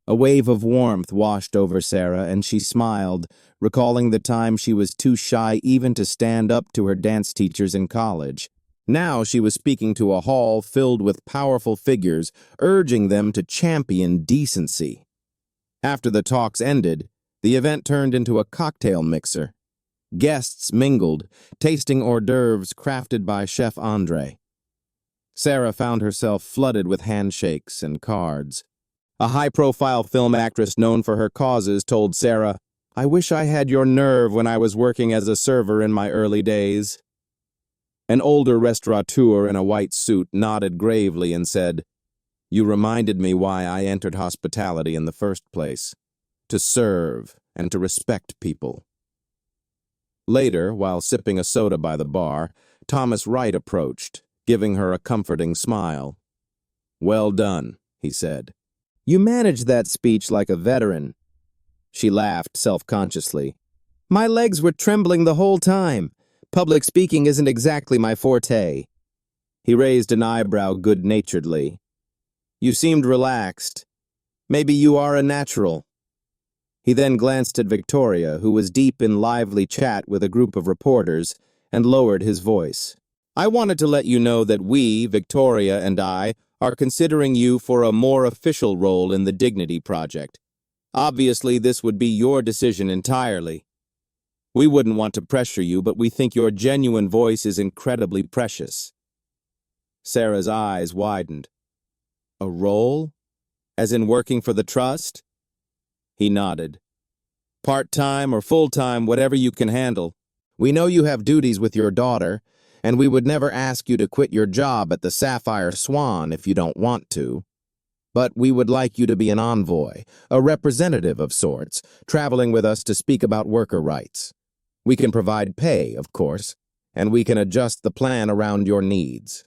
A wave of warmth washed over Sarah, and she smiled, recalling the time she was too shy even to stand up to her dance teachers in college. Now she was speaking to a hall filled with powerful figures, urging them to champion decency. After the talks ended, the event turned into a cocktail mixer. Guests mingled, tasting hors d'oeuvres crafted by Chef Andre. Sarah found herself flooded with handshakes and cards. A high-profile film actress known for her causes told Sarah, "I wish I had your nerve when I was working as a server in my early days." An older restaurateur in a white suit nodded gravely and said, "You reminded me why I entered hospitality in the first place, to serve and to respect people." Later, while sipping a soda by the bar, Thomas Wright approached, giving her a comforting smile. "Well done," he said. "You managed that speech like a veteran." She laughed self-consciously. "My legs were trembling the whole time. Public speaking isn't exactly my forte." He raised an eyebrow good-naturedly. "You seemed relaxed. Maybe you are a natural." He then glanced at Victoria, who was deep in lively chat with a group of reporters, and lowered his voice. "I wanted to let you know that we, Victoria and I, are considering you for a more official role in the Dignity Project. Obviously, this would be your decision entirely. We wouldn't want to pressure you, but we think your genuine voice is incredibly precious." Sarah's eyes widened. "A role? As in working for the trust?" He nodded. "Part-time or full-time, whatever you can handle. We know you have duties with your daughter, and we would never ask you to quit your job at the Sapphire Swan if you don't want to. But we would like you to be an envoy, a representative of sorts, traveling with us to speak about worker rights. We can provide pay, of course, and we can adjust the plan around your needs."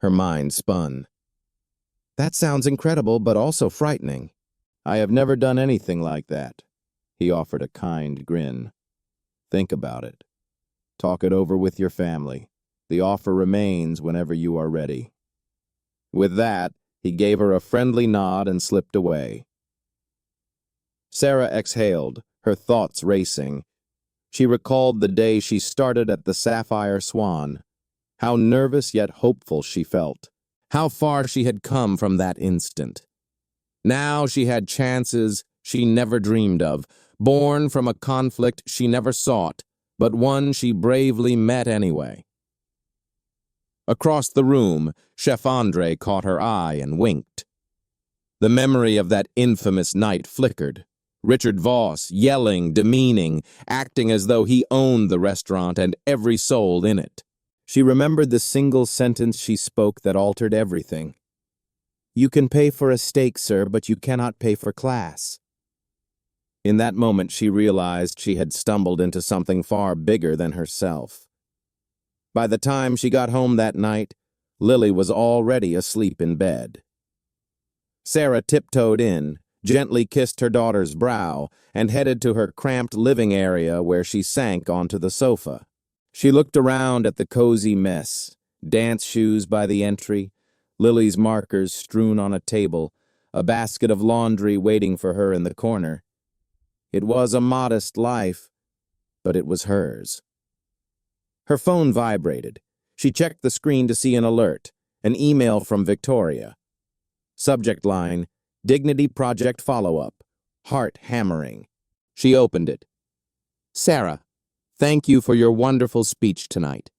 Her mind spun. That sounds incredible, but also frightening. I have never done anything like that. He offered a kind grin. Think about it. Talk it over with your family. The offer remains whenever you are ready. With that, he gave her a friendly nod and slipped away. Sarah exhaled, her thoughts racing. She recalled the day she started at the Sapphire Swan. How nervous yet hopeful she felt. How far she had come from that instant. Now she had chances she never dreamed of, born from a conflict she never sought, but one she bravely met anyway. Across the room, Chef Andre caught her eye and winked. The memory of that infamous night flickered. Richard Voss, yelling, demeaning, acting as though he owned the restaurant and every soul in it. She remembered the single sentence she spoke that altered everything. "You can pay for a steak, sir, but you cannot pay for class." In that moment, she realized she had stumbled into something far bigger than herself. By the time she got home that night, Lily was already asleep in bed. Sarah tiptoed in, gently kissed her daughter's brow, and headed to her cramped living area where she sank onto the sofa. She looked around at the cozy mess, dance shoes by the entry, Lily's markers strewn on a table, a basket of laundry waiting for her in the corner. It was a modest life, but it was hers. Her phone vibrated. She checked the screen to see an alert, an email from Victoria. Subject line, Dignity Project Follow-Up, heart hammering. She opened it. "Sarah, thank you for your wonderful speech tonight.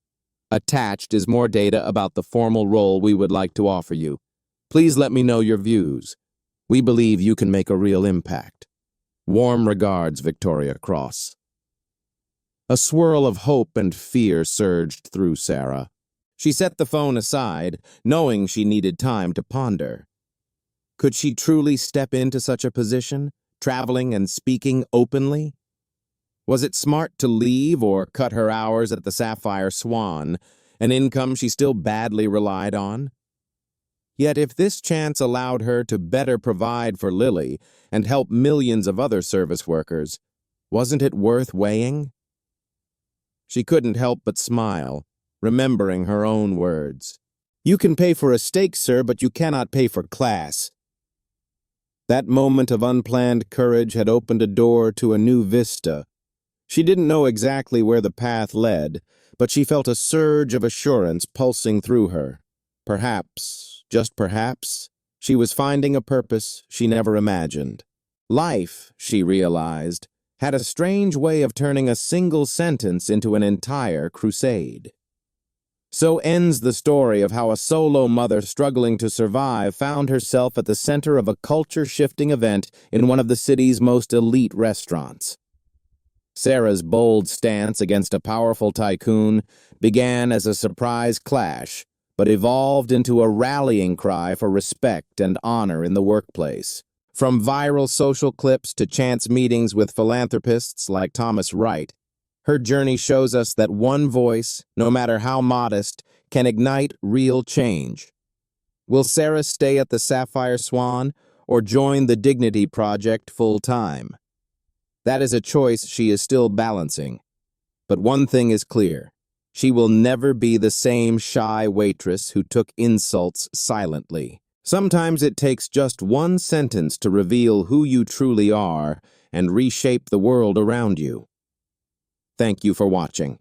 Attached is more data about the formal role we would like to offer you. Please let me know your views. We believe you can make a real impact. Warm regards, Victoria Cross." A swirl of hope and fear surged through Sarah. She set the phone aside, knowing she needed time to ponder. Could she truly step into such a position, traveling and speaking openly? Was it smart to leave or cut her hours at the Sapphire Swan, an income she still badly relied on? Yet if this chance allowed her to better provide for Lily and help millions of other service workers, wasn't it worth weighing? She couldn't help but smile, remembering her own words. "You can pay for a steak, sir, but you cannot pay for class." That moment of unplanned courage had opened a door to a new vista. She didn't know exactly where the path led, but she felt a surge of assurance pulsing through her. Perhaps, just perhaps, she was finding a purpose she never imagined. Life, she realized, had a strange way of turning a single sentence into an entire crusade. So ends the story of how a solo mother struggling to survive found herself at the center of a culture-shifting event in one of the city's most elite restaurants. Sarah's bold stance against a powerful tycoon began as a surprise clash, but evolved into a rallying cry for respect and honor in the workplace. From viral social clips to chance meetings with philanthropists like Thomas Wright, her journey shows us that one voice, no matter how modest, can ignite real change. Will Sarah stay at the Sapphire Swan or join the Dignity Project full-time? That is a choice she is still balancing. But one thing is clear. She will never be the same shy waitress who took insults silently. Sometimes it takes just one sentence to reveal who you truly are and reshape the world around you. Thank you for watching.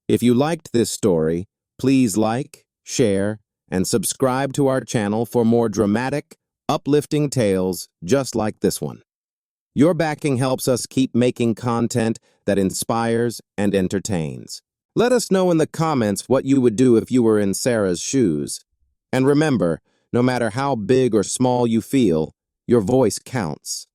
If you liked this story, please like, share, and subscribe to our channel for more dramatic, uplifting tales just like this one. Your backing helps us keep making content that inspires and entertains. Let us know in the comments what you would do if you were in Sarah's shoes. And remember, no matter how big or small you feel, your voice counts.